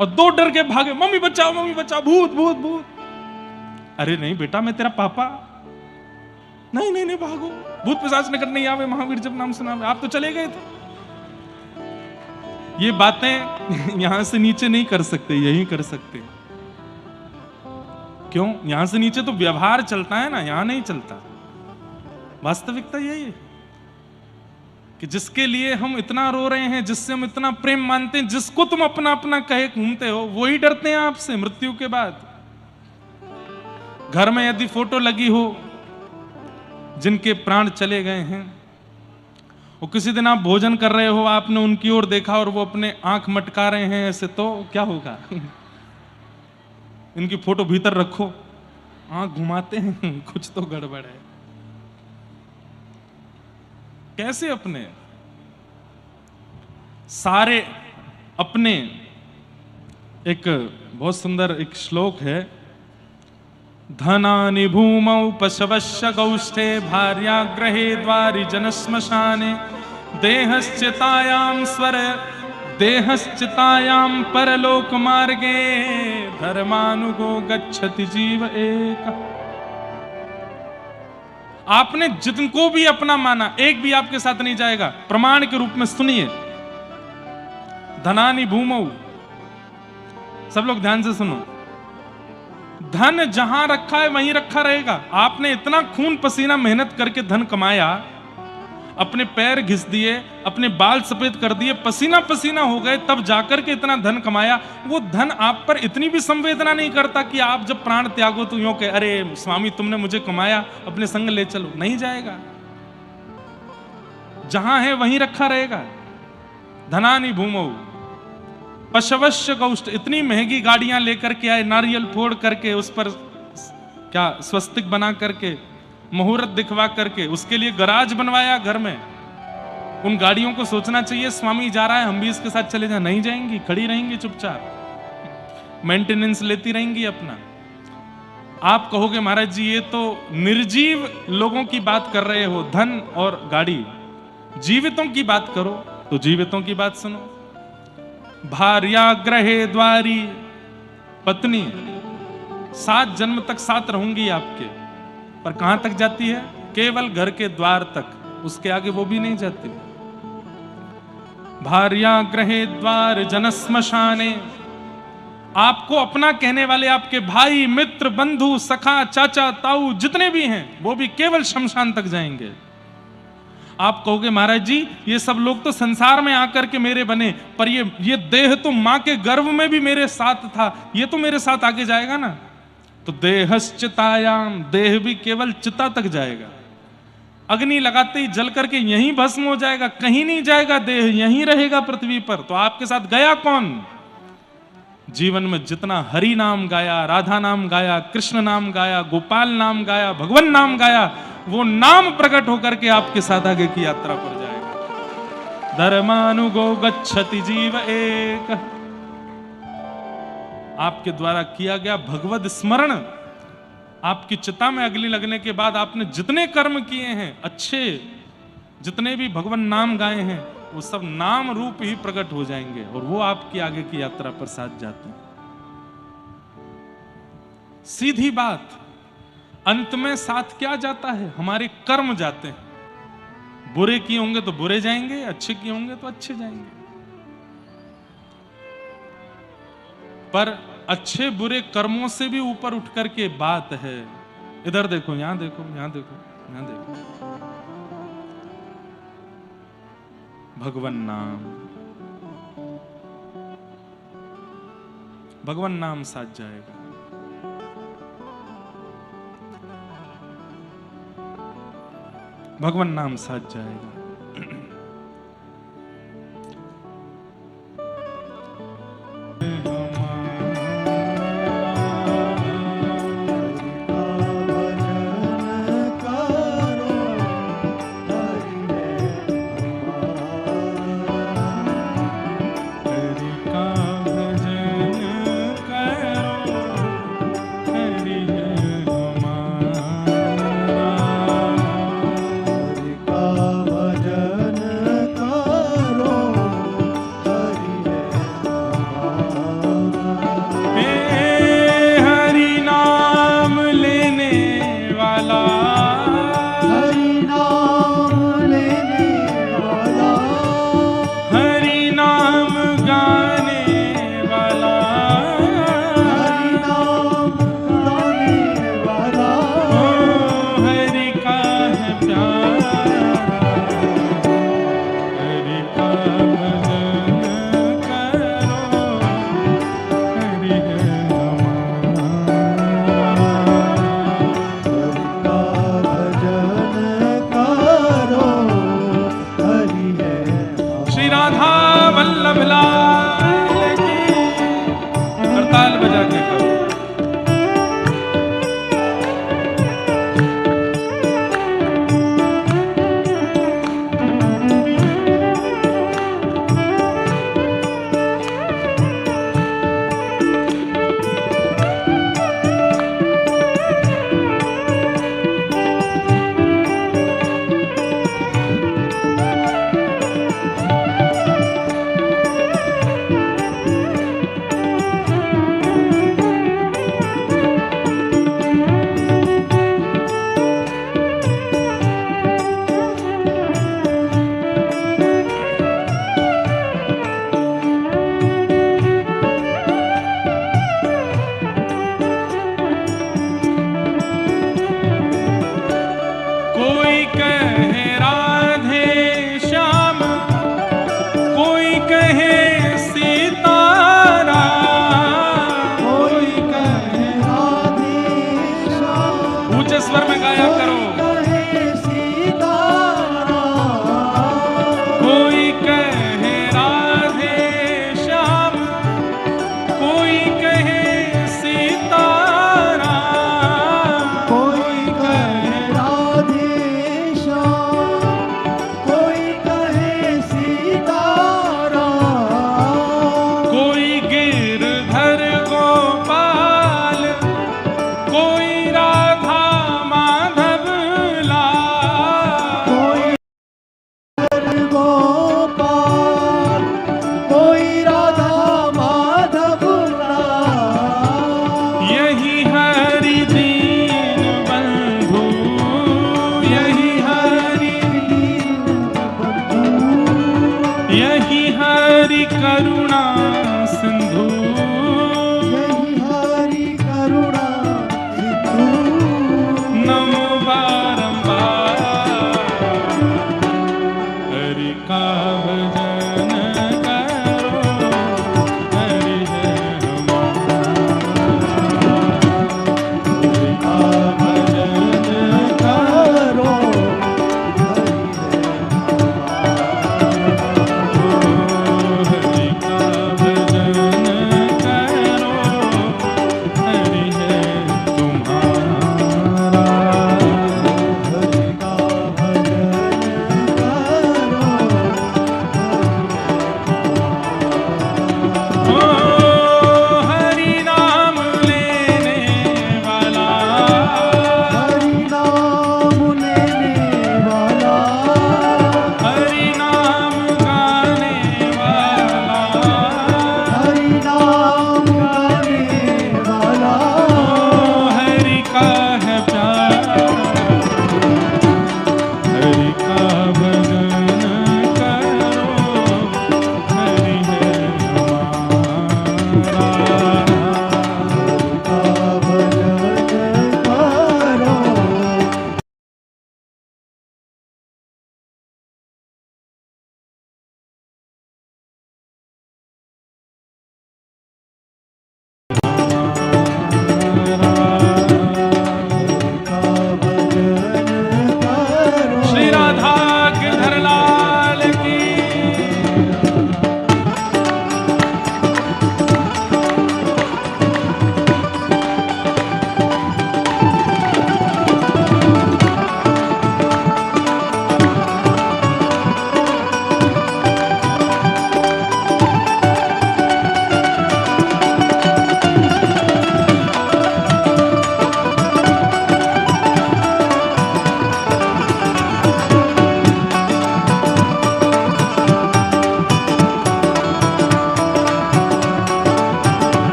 और 2 डर के भागे, मम्मी बचाओ, भूत भूत भूत। अरे नहीं बेटा, मैं तेरा पापा। नहीं नहीं नहीं, भागो, भूत पिशाच निकट नहीं आवे, महावीर जब नाम सुना। आप तो चले गए थे। ये बातें यहां से नीचे नहीं कर सकते, यही कर सकते। क्यों? यहां से नीचे तो व्यवहार चलता है ना, यहां नहीं चलता। वास्तविकता यही है कि जिसके लिए हम इतना रो रहे हैं, जिससे हम इतना प्रेम मानते हैं, जिसको तुम अपना अपना कहे घूमते हो, वही डरते हैं आपसे मृत्यु के बाद। घर में यदि फोटो लगी हो जिनके प्राण चले गए हैं, और किसी दिन आप भोजन कर रहे हो, आपने उनकी ओर देखा और वो अपने आंख मटका रहे हैं ऐसे, तो क्या होगा? इनकी फोटो भीतर रखो, आंख घुमाते हैं, कुछ तो गड़बड़ है। कैसे अपने सारे अपने, एक बहुत सुंदर एक श्लोक है, धनानि भूमौ पशवश्च गौष्ठे भार्याग्रहे द्वारि जनश्मशाने देहश्चितायां स्वर देहश्चितायां परलोक मार्गे धर्मानुगो गच्छति जीव एक। आपने जिनको भी अपना माना, एक भी आपके साथ नहीं जाएगा। प्रमाण के रूप में सुनिए, धनानि भूमौ, सब लोग ध्यान से सुनो, धन जहां रखा है वहीं रखा रहेगा। आपने इतना खून पसीना मेहनत करके धन कमाया, अपने पैर घिस दिए, अपने बाल सफेद कर दिए, पसीना पसीना हो गए, तब जाकर के इतना धन कमाया। वो धन आप पर इतनी भी संवेदना नहीं करता कि आप जब प्राण त्यागो तो यूं कहे, अरे स्वामी तुमने मुझे कमाया, अपने संग ले चलो। नहीं जाएगा, जहां है वहीं रखा रहेगा। धनानि भूमौ पशवश्य गौष्ठ, इतनी महंगी गाड़ियां लेकर के आए, नारियल फोड़ करके उस पर क्या स्वस्तिक बना करके, मुहूर्त दिखवा करके, उसके लिए गराज बनवाया घर में। उन गाड़ियों को सोचना चाहिए, स्वामी जा रहा है, हम भी इसके साथ चले जाएं। नहीं जाएंगी, खड़ी रहेंगी चुपचाप, मेंटेनेंस लेती रहेंगी अपना। आप कहोगे महाराज जी ये तो निर्जीव लोगों की बात कर रहे हो, धन और गाड़ी। जीवितों की बात करो तो जीवितों की बात सुनो। भार्याग्रहे द्वारी, पत्नी 7 जन्म तक साथ रहूंगी आपके, पर कहां तक जाती है? केवल घर के द्वार तक, उसके आगे वो भी नहीं जाती। भार्याग्रहे द्वार जनश्मशाने, आपको अपना कहने वाले आपके भाई मित्र बंधु सखा चाचा ताऊ जितने भी हैं, वो भी केवल शमशान तक जाएंगे। आप कहोगे महाराज जी ये सब लोग तो संसार में आकर के मेरे बने, पर ये देह तो मां के गर्भ में भी मेरे साथ था, ये तो मेरे साथ आगे जाएगा ना। तो देहश्चितायाम, देह भी केवल चिता तक जाएगा। अग्नि लगाते ही जल करके यहीं भस्म हो जाएगा, कहीं नहीं जाएगा, देह यहीं रहेगा पृथ्वी पर। तो आपके साथ गया कौन? जीवन में जितना हरि नाम गाया, राधा नाम गाया, कृष्ण नाम गाया, गोपाल नाम गाया, भगवान नाम गाया, वो नाम प्रकट होकर के आपके साथ आगे की यात्रा पर जाएगा। धर्मानुगो गच्छति जीव एक, आपके द्वारा किया गया भगवद स्मरण, आपकी चिता में अग्नि लगने के बाद आपने जितने कर्म किए हैं अच्छे, जितने भी भगवान नाम गाए हैं वो सब नाम रूप ही प्रकट हो जाएंगे और वो आपकी आगे की यात्रा पर साथ जाते हैं। सीधी बात, अंत में साथ क्या जाता है? हमारे कर्म जाते हैं। बुरे किए होंगे तो बुरे जाएंगे, अच्छे किए होंगे तो अच्छे जाएंगे। पर अच्छे बुरे कर्मों से भी ऊपर उठ करके बात है, इधर देखो, यहां देखो, यहां देखो, यहां देखो, भगवान नाम, भगवान नाम साथ जाएगा। भगवान नाम साथ जाएगा।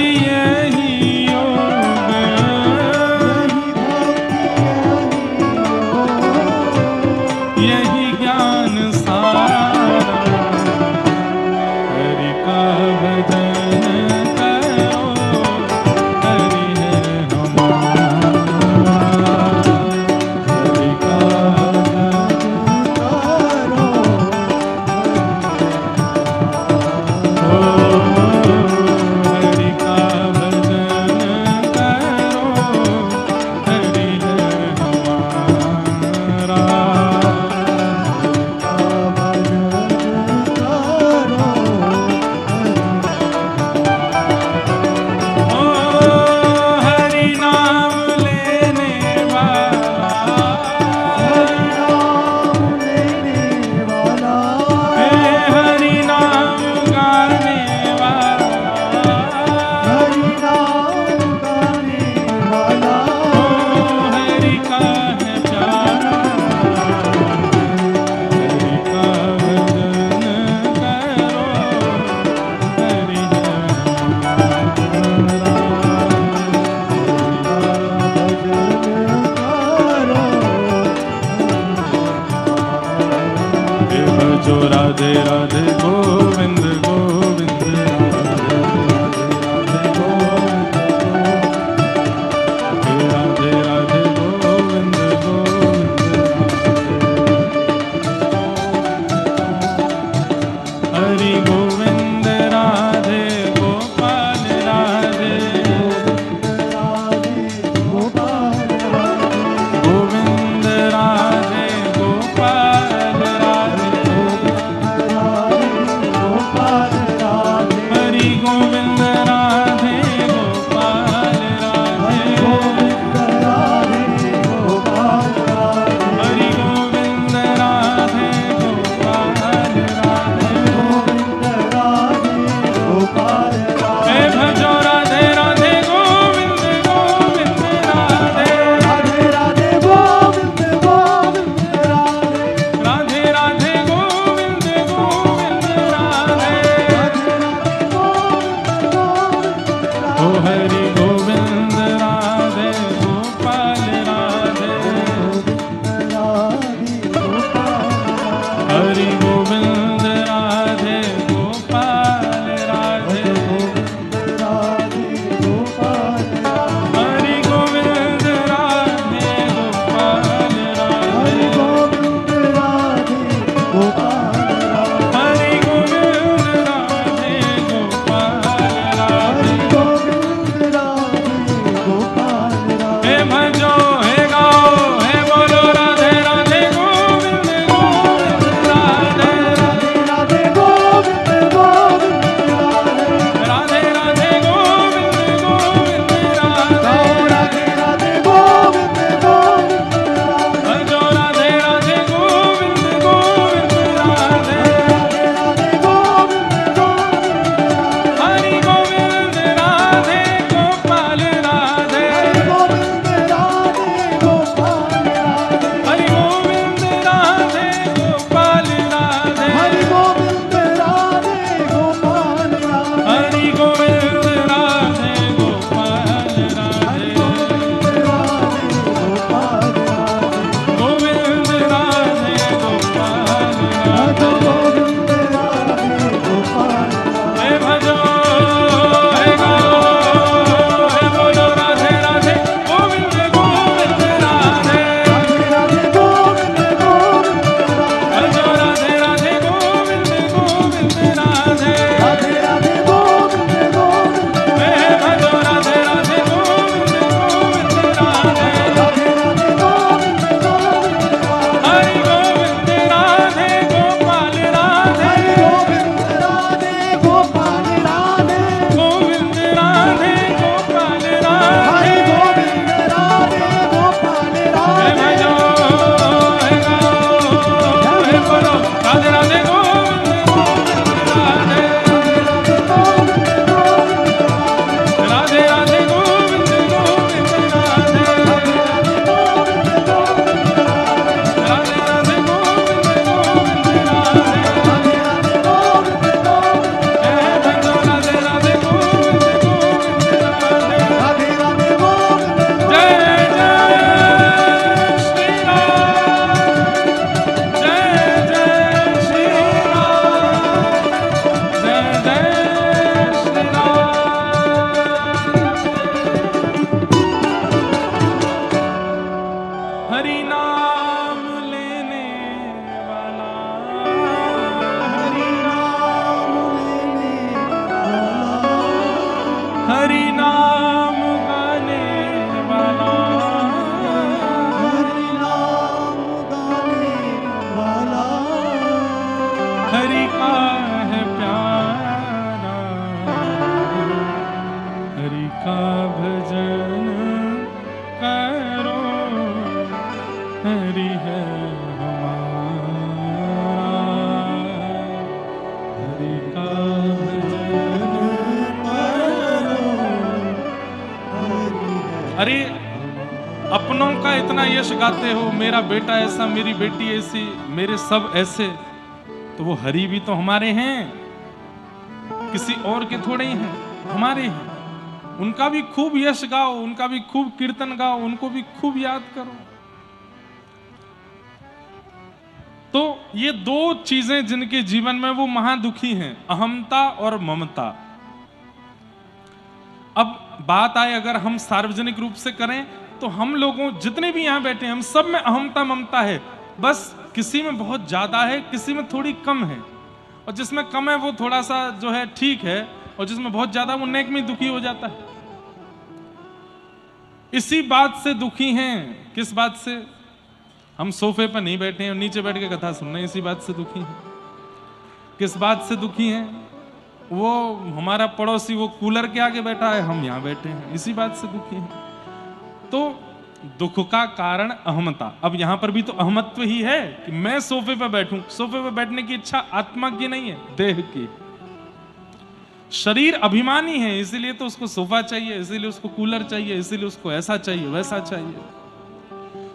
भक्ति यही योग, यही ज्ञान सारा, हरि का भजन करो, हरि है हमारा, हरि का हरि का भजन करो, हरि है हमारा। ओ हरि नाम लेने वाला, हे हरि नाम गाने वाला, ओ हरि का है प्यारा, हरि का भजन करो, हरि है हे भजो राधे राधे गोविंद गोविंद, राधे राधे गोविंद गोविंद, हरि गोविंद राधे गोपाल राधे, गोविंद राधे गोपाल राधे, हरि गोविंद राधे गोपाल राधे, हरि गोविंद राधे गोपाल राधे, हे भजो राधे राधे गोविंद गोविंद राधे, राधे राधे गोविंद गोविंद राधे, ओ हरि गोविंद राधे गोपाल राधे, हरि गोविंद राधे गोपाल राधे, हरि गोविंद राधे गोपाल राधे, हरि गोविंद राधे गोपाल राधे, हरि नाम गाने वाला, हरि नाम गाने वाला, हरि का है प्यारा, हरि का भजन करो, हरि है हमारा, हरि का भजन करो, हरि है। अरे अपनों का इतना यश गाते हो, मेरा बेटा ऐसा, मेरी बेटी ऐसी, मेरे सब ऐसे, तो वो हरि भी तो हमारे हैं, किसी और के थोड़े ही हैं, हमारे हैं। उनका भी खूब यश गाओ, उनका भी खूब कीर्तन गाओ, उनको भी खूब याद करो। तो ये दो चीजें जिनके जीवन में वो महादुखी हैं, अहमता और ममता। अब बात आए अगर हम सार्वजनिक रूप से करें तो हम लोगों जितने भी यहां बैठे हैं, हम सब में अहमता ममता है, बस किसी में बहुत ज्यादा है, किसी में थोड़ी कम है, और जिसमें कम है वो थोड़ा सा जो है ठीक है, और जिसमें बहुत ज्यादा वो नेक में दुखी हो जाता है। इसी बात से दुखी हैं। किस बात से? हम सोफे पर नहीं बैठे हैं और नीचे बैठ के कथा सुन रहे हैं, इसी बात से दुखी हैं। किस बात से दुखी हैं? वो हमारा पड़ोसी वो कूलर के आगे बैठा है, हम यहां बैठे हैं, इसी बात से दुखी हैं। तो दुख का कारण अहमता। अब यहां पर भी तो अहमत्व ही है कि मैं सोफे पर बैठूं। सोफे पर बैठने की इच्छा आत्मा की नहीं है, देह की। शरीर अभिमानी है, इसीलिए तो उसको सोफा चाहिए, इसीलिए उसको कूलर चाहिए, इसीलिए उसको ऐसा चाहिए वैसा चाहिए।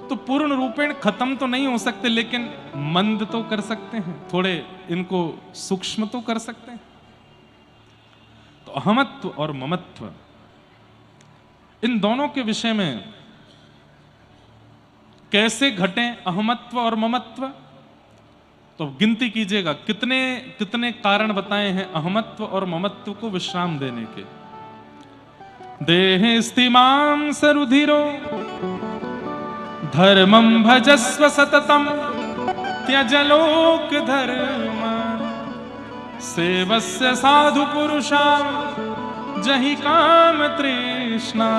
तो पूर्ण रूपेण खत्म तो नहीं हो सकते, लेकिन मंद तो कर सकते हैं, थोड़े इनको सूक्ष्म तो कर सकते हैं। तो अहमत्व और ममत्व, इन दोनों के विषय में कैसे घटें अहमत्व और ममत्व, तो गिनती कीजिएगा कितने कितने कारण बताए हैं अहमत्व और ममत्व को विश्राम देने के। देहे स्थिमां सरुधिरो धर्मं भजस्व सततम त्यजलोक धर्मान सेवस्य साधु पुरुषां जहि काम तृष्णा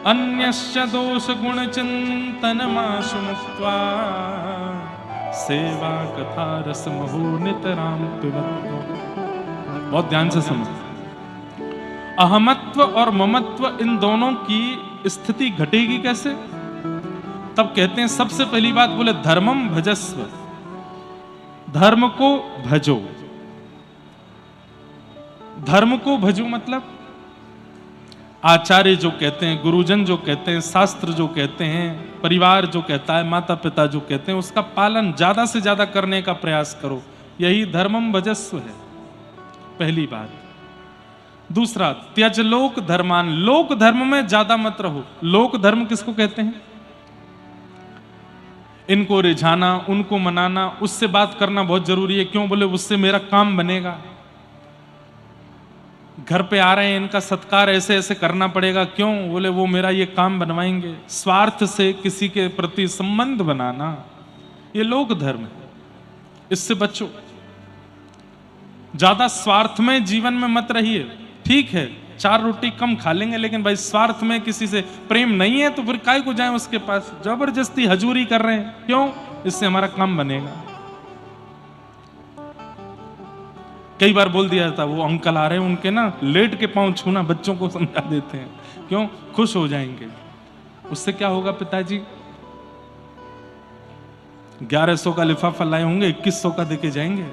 अन्यश्च दोष गुण चिंतनमाशु मुक्त्वा सेवा कथा रस महो नितराम पिबत्व। बहुत ध्यान से समझ। अहमत्व और ममत्व, इन दोनों की स्थिति घटेगी कैसे? तब कहते हैं सबसे पहली बात बोले धर्मम भजस्व, धर्म को भजो। धर्म को भजो मतलब आचार्य जो कहते हैं, गुरुजन जो कहते हैं, शास्त्र जो कहते हैं, परिवार जो कहता है, माता पिता जो कहते हैं, उसका पालन ज्यादा से ज्यादा करने का प्रयास करो। यही धर्मम भजस्व है, पहली बात। दूसरा, त्यज लोक धर्मान, लोक धर्म में ज्यादा मत रहो। लोक धर्म किसको कहते हैं? इनको रिझाना, उनको मनाना, उससे बात करना बहुत जरूरी है। क्यों? बोले उससे मेरा काम बनेगा। घर पे आ रहे हैं, इनका सत्कार ऐसे ऐसे करना पड़ेगा। क्यों? बोले वो मेरा ये काम बनवाएंगे। स्वार्थ से किसी के प्रति संबंध बनाना, ये लोक धर्म है, इससे बचो। ज्यादा स्वार्थ में जीवन में मत रहिए। ठीक है, 4 रोटी कम खा लेंगे, लेकिन भाई स्वार्थ में किसी से प्रेम नहीं है तो फिर काहे को जाएं उसके पास? जबरदस्ती हजूरी कर रहे हैं। क्यों? इससे हमारा काम बनेगा। कई बार बोल दिया जाता, वो अंकल आ रहे हैं, उनके ना लेट के पांव छूना, बच्चों को समझा देते हैं। क्यों? खुश हो जाएंगे। उससे क्या होगा? पिताजी 1100 का लिफाफा लाए होंगे, 2100 का देके जाएंगे।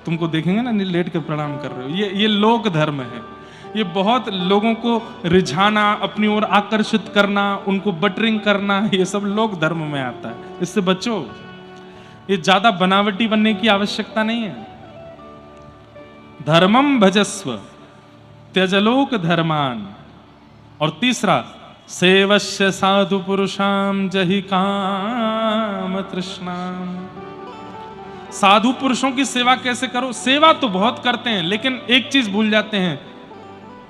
तुमको देखेंगे ना लेट के प्रणाम कर रहे हो। ये लोक धर्म है। ये बहुत लोगों को रिझाना, अपनी ओर आकर्षित करना, उनको बटरिंग करना, ये सब लोक धर्म में आता है। इससे बचो। ये ज्यादा बनावटी बनने की आवश्यकता नहीं है। धर्मम भजस्व त्यजलोक धर्मान। और तीसरा, सेवस्य साधु पुरुषाम जहि काम तृष्णाम। साधु पुरुषों की सेवा कैसे करो? सेवा तो बहुत करते हैं, लेकिन एक चीज भूल जाते हैं,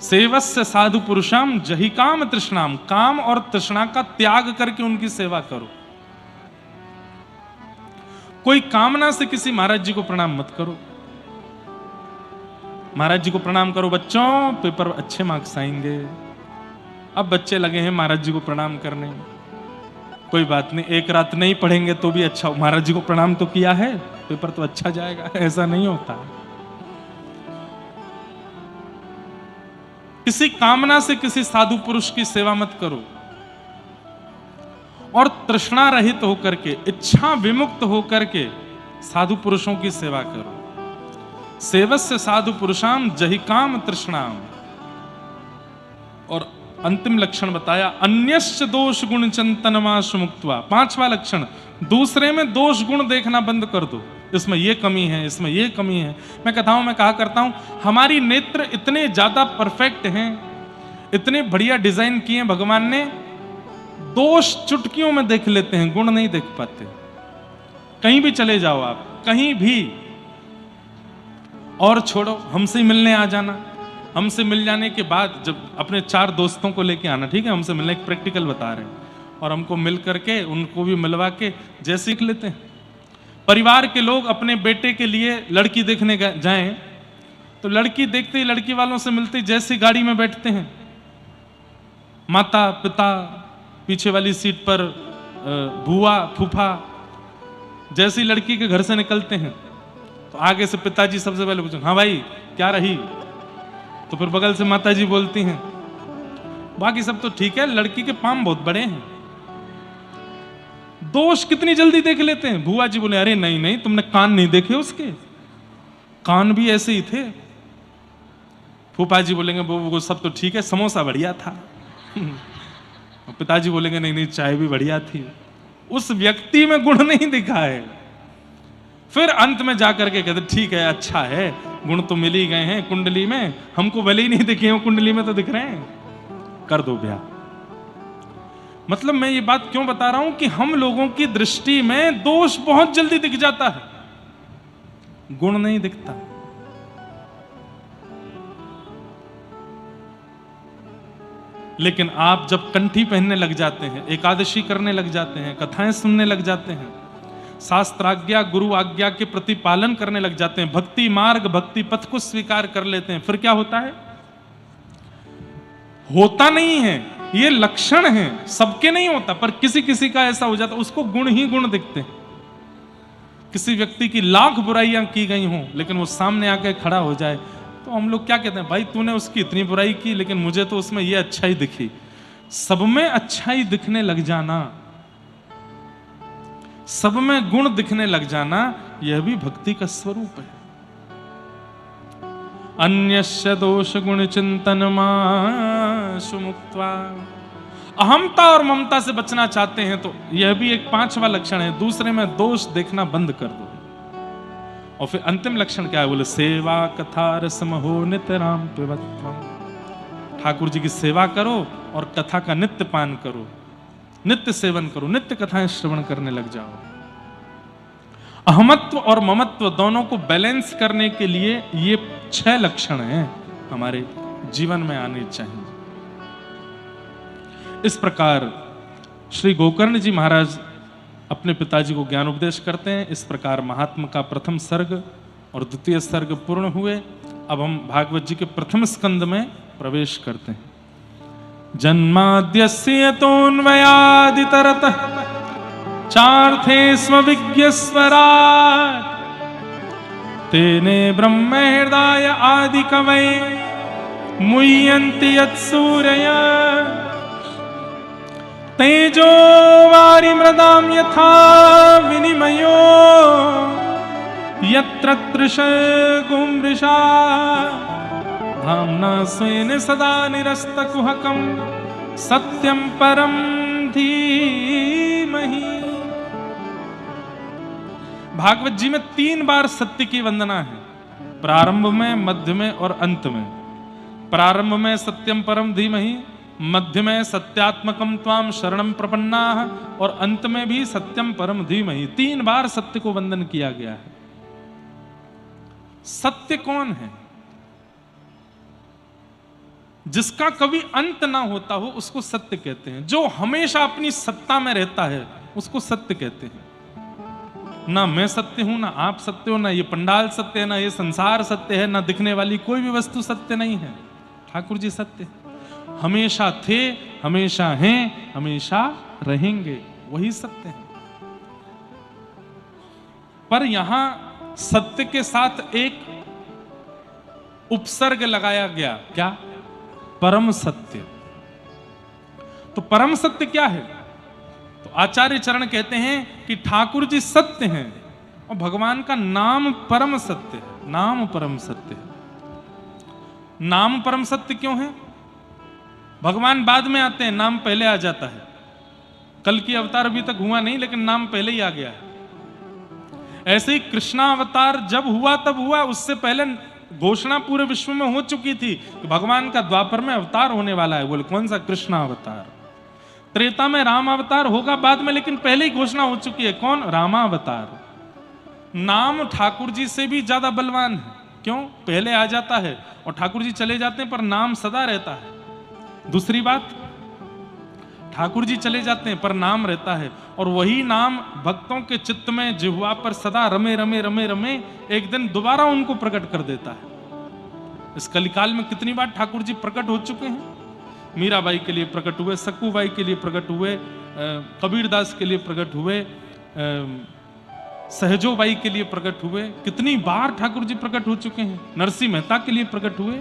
सेवस्य साधु पुरुषाम जहि काम तृष्णाम। काम और तृष्णा का त्याग करके उनकी सेवा करो। कोई कामना से किसी महाराज जी को प्रणाम मत करो। महाराज जी को प्रणाम करो बच्चों, पेपर अच्छे मार्क्स आएंगे। अब बच्चे लगे हैं महाराज जी को प्रणाम करने। कोई बात नहीं, एक रात नहीं पढ़ेंगे तो भी अच्छा, महाराज जी को प्रणाम तो किया है, पेपर तो अच्छा जाएगा। ऐसा नहीं होता। किसी कामना से किसी साधु पुरुष की सेवा मत करो, और तृष्णा रहित होकर के, इच्छा विमुक्त होकर के साधु पुरुषों की सेवा करो। सेवस्य साधु पुरुषाम जहि काम तृष्णाम। और अंतिम लक्षण बताया, अन्यश्च दोष गुण चिंतनमाशु मुक्त्वा। पांचवा लक्षण, दूसरे में दोष गुण देखना बंद कर दो। इसमें ये कमी है, इसमें ये कमी है। मैं कथाओं में कहा करता हूं, हमारी नेत्र इतने ज्यादा परफेक्ट हैं, इतने बढ़िया डिजाइन किए हैं भगवान ने, दोष चुटकियों में देख लेते हैं, गुण नहीं देख पाते। कहीं भी चले जाओ आप, कहीं भी, और छोड़ो, हमसे ही मिलने आ जाना। हमसे मिल जाने के बाद जब अपने 4 दोस्तों को लेके आना, ठीक है, हमसे मिलने, एक प्रैक्टिकल बता रहे हैं, और हमको मिल करके उनको भी मिलवा के जैसे सीख लेते हैं। परिवार के लोग अपने बेटे के लिए लड़की देखने जाएं, तो लड़की देखते ही, लड़की वालों से मिलते ही जैसी गाड़ी में बैठते हैं, माता पिता पीछे वाली सीट पर, बुआ फूफा, जैसी लड़की के घर से निकलते हैं तो आगे से पिताजी सबसे पहले पूछें, हाँ भाई क्या रही, तो फिर बगल से माताजी बोलती हैं, बाकी सब तो ठीक है, लड़की के पाम बहुत बड़े हैं। दोष कितनी जल्दी देख लेते हैं। बुआ जी बोले, अरे नहीं नहीं, तुमने कान नहीं देखे उसके, कान भी ऐसे ही थे। फूफा जी बोलेंगे, वो सब तो ठीक है, समोसा बढ़िया था। पिताजी बोलेंगे, नहीं नहीं, चाय भी बढ़िया थी। उस व्यक्ति में गुण नहीं दिखा है। फिर अंत में जाकर के कहते, ठीक है, अच्छा है, गुण तो मिल ही गए हैं कुंडली में, हमको भले ही नहीं दिखे हो, कुंडली में तो दिख रहे हैं, कर दो ब्याह। मतलब मैं ये बात क्यों बता रहा हूं कि हम लोगों की दृष्टि में दोष बहुत जल्दी दिख जाता है, गुण नहीं दिखता। लेकिन आप जब कंठी पहनने लग जाते हैं, एकादशी करने लग जाते हैं, कथाएं सुनने लग जाते हैं, शास्त्राज्ञा गुरु आज्ञा के प्रति पालन करने लग जाते हैं, भक्ति मार्ग भक्ति पथ को स्वीकार कर लेते हैं, फिर क्या होता है? होता नहीं है, ये लक्षण है, सबके नहीं होता, पर किसी किसी का ऐसा हो जाता, उसको गुण ही गुण दिखते हैं। किसी व्यक्ति की लाख बुराइयां की गई हों, लेकिन वो सामने आके खड़ा हो जाए तो हम लोग क्या कहते हैं, भाई तूने उसकी इतनी बुराई की, लेकिन मुझे तो उसमें ये अच्छाई दिखी। सब में अच्छाई दिखने लग जाना, सब में गुण दिखने लग जाना, यह भी भक्ति का स्वरूप है। अन्यस्य दोष गुण चिंतन माशु मुक्त्वा। अहमता और ममता से बचना चाहते हैं तो यह भी एक 5वां लक्षण है, दूसरे में दोष देखना बंद कर दो। और फिर अंतिम लक्षण क्या है? बोले सेवा कथा रसमहो नितराम पिबत्वम्। ठाकुर जी की सेवा करो और कथा का नित्य पान करो, नित्य सेवन करो, नित्य कथाएं श्रवण करने लग जाओ। अहमत्व और ममत्व दोनों को बैलेंस करने के लिए ये 6 लक्षण हैं हमारे जीवन में आने चाहिए। इस प्रकार श्री गोकर्ण जी महाराज अपने पिताजी को ज्ञान उपदेश करते हैं। इस प्रकार महात्मा का प्रथम सर्ग और द्वितीय सर्ग पूर्ण हुए। अब हम भागवत जी के प्रथम स्कंद में प्रवेश करते हैं। जन्माद्यस्य तोन्वयादितरतः चार्थे स्म विज्ञस्वराट् तेने ब्रह्म हृदय आदि कवये मुह्यन्ति यत्सूरयः तेजो वारि मृदाम यथा विनिमयो यत्र तृषगो मृषा धाम्ना स्वेन सदा निरस्तकुहकं सत्यं परं धीमहि। भागवत जी में 3 बार सत्य की वंदना है, प्रारंभ में, मध्य में और अंत में। प्रारंभ में सत्यम परम धीमहि, मध्य में सत्यात्मकम त्वाम शरणम प्रपन्नाः और अंत में भी सत्यम परम धीमहि। 3 बार सत्य को वंदन किया गया है। सत्य कौन है? जिसका कभी अंत ना होता हो उसको सत्य कहते हैं। जो हमेशा अपनी सत्ता में रहता है उसको सत्य कहते हैं। ना मैं सत्य हूं, ना आप सत्य हो, ना ये पंडाल सत्य है, ना ये संसार सत्य है, ना दिखने वाली कोई भी वस्तु सत्य नहीं है। ठाकुर जी सत्य हमेशा थे, हमेशा हैं, हमेशा रहेंगे, वही सत्य है। पर यहां सत्य के साथ एक उपसर्ग लगाया गया, क्या? परम सत्य। तो परम सत्य क्या है? तो आचार्य चरण कहते हैं कि ठाकुर जी सत्य हैं और भगवान का नाम परम सत्य है। नाम परम सत्य है। नाम परम सत्य क्यों है? भगवान बाद में आते हैं, नाम पहले आ जाता है। कल की अवतार अभी तक हुआ नहीं, लेकिन नाम पहले ही आ गया है। ऐसे ही कृष्णा अवतार जब हुआ तब हुआ, उससे पहले घोषणा पूरे विश्व में हो चुकी थी कि भगवान का द्वापर में अवतार होने वाला है। बोले कौन सा? कृष्णा अवतार। त्रेता में राम अवतार होगा बाद में, लेकिन पहले ही घोषणा हो चुकी है। कौन? रामावतार। नाम ठाकुर जी से भी ज्यादा बलवान है। क्यों? पहले आ जाता है और ठाकुर जी चले जाते हैं, पर नाम सदा रहता है। दूसरी बात, ठाकुर जी चले जाते हैं पर नाम रहता है, और वही नाम भक्तों के चित्त में जिह्वा पर सदा रमे रमे रमे रमे एक दिन दोबारा उनको प्रकट कर देता है। इस कलिकाल में कितनी बार ठाकुर जी प्रकट हो चुके हैं। मीराबाई के लिए प्रकट हुए, सक्कूबाई के लिए प्रकट हुए, कबीरदास के लिए प्रकट हुए, सहजोबाई के लिए प्रकट हुए। कितनी बार ठाकुर जी प्रकट हो चुके हैं। नरसिंह मेहता के लिए प्रकट हुए।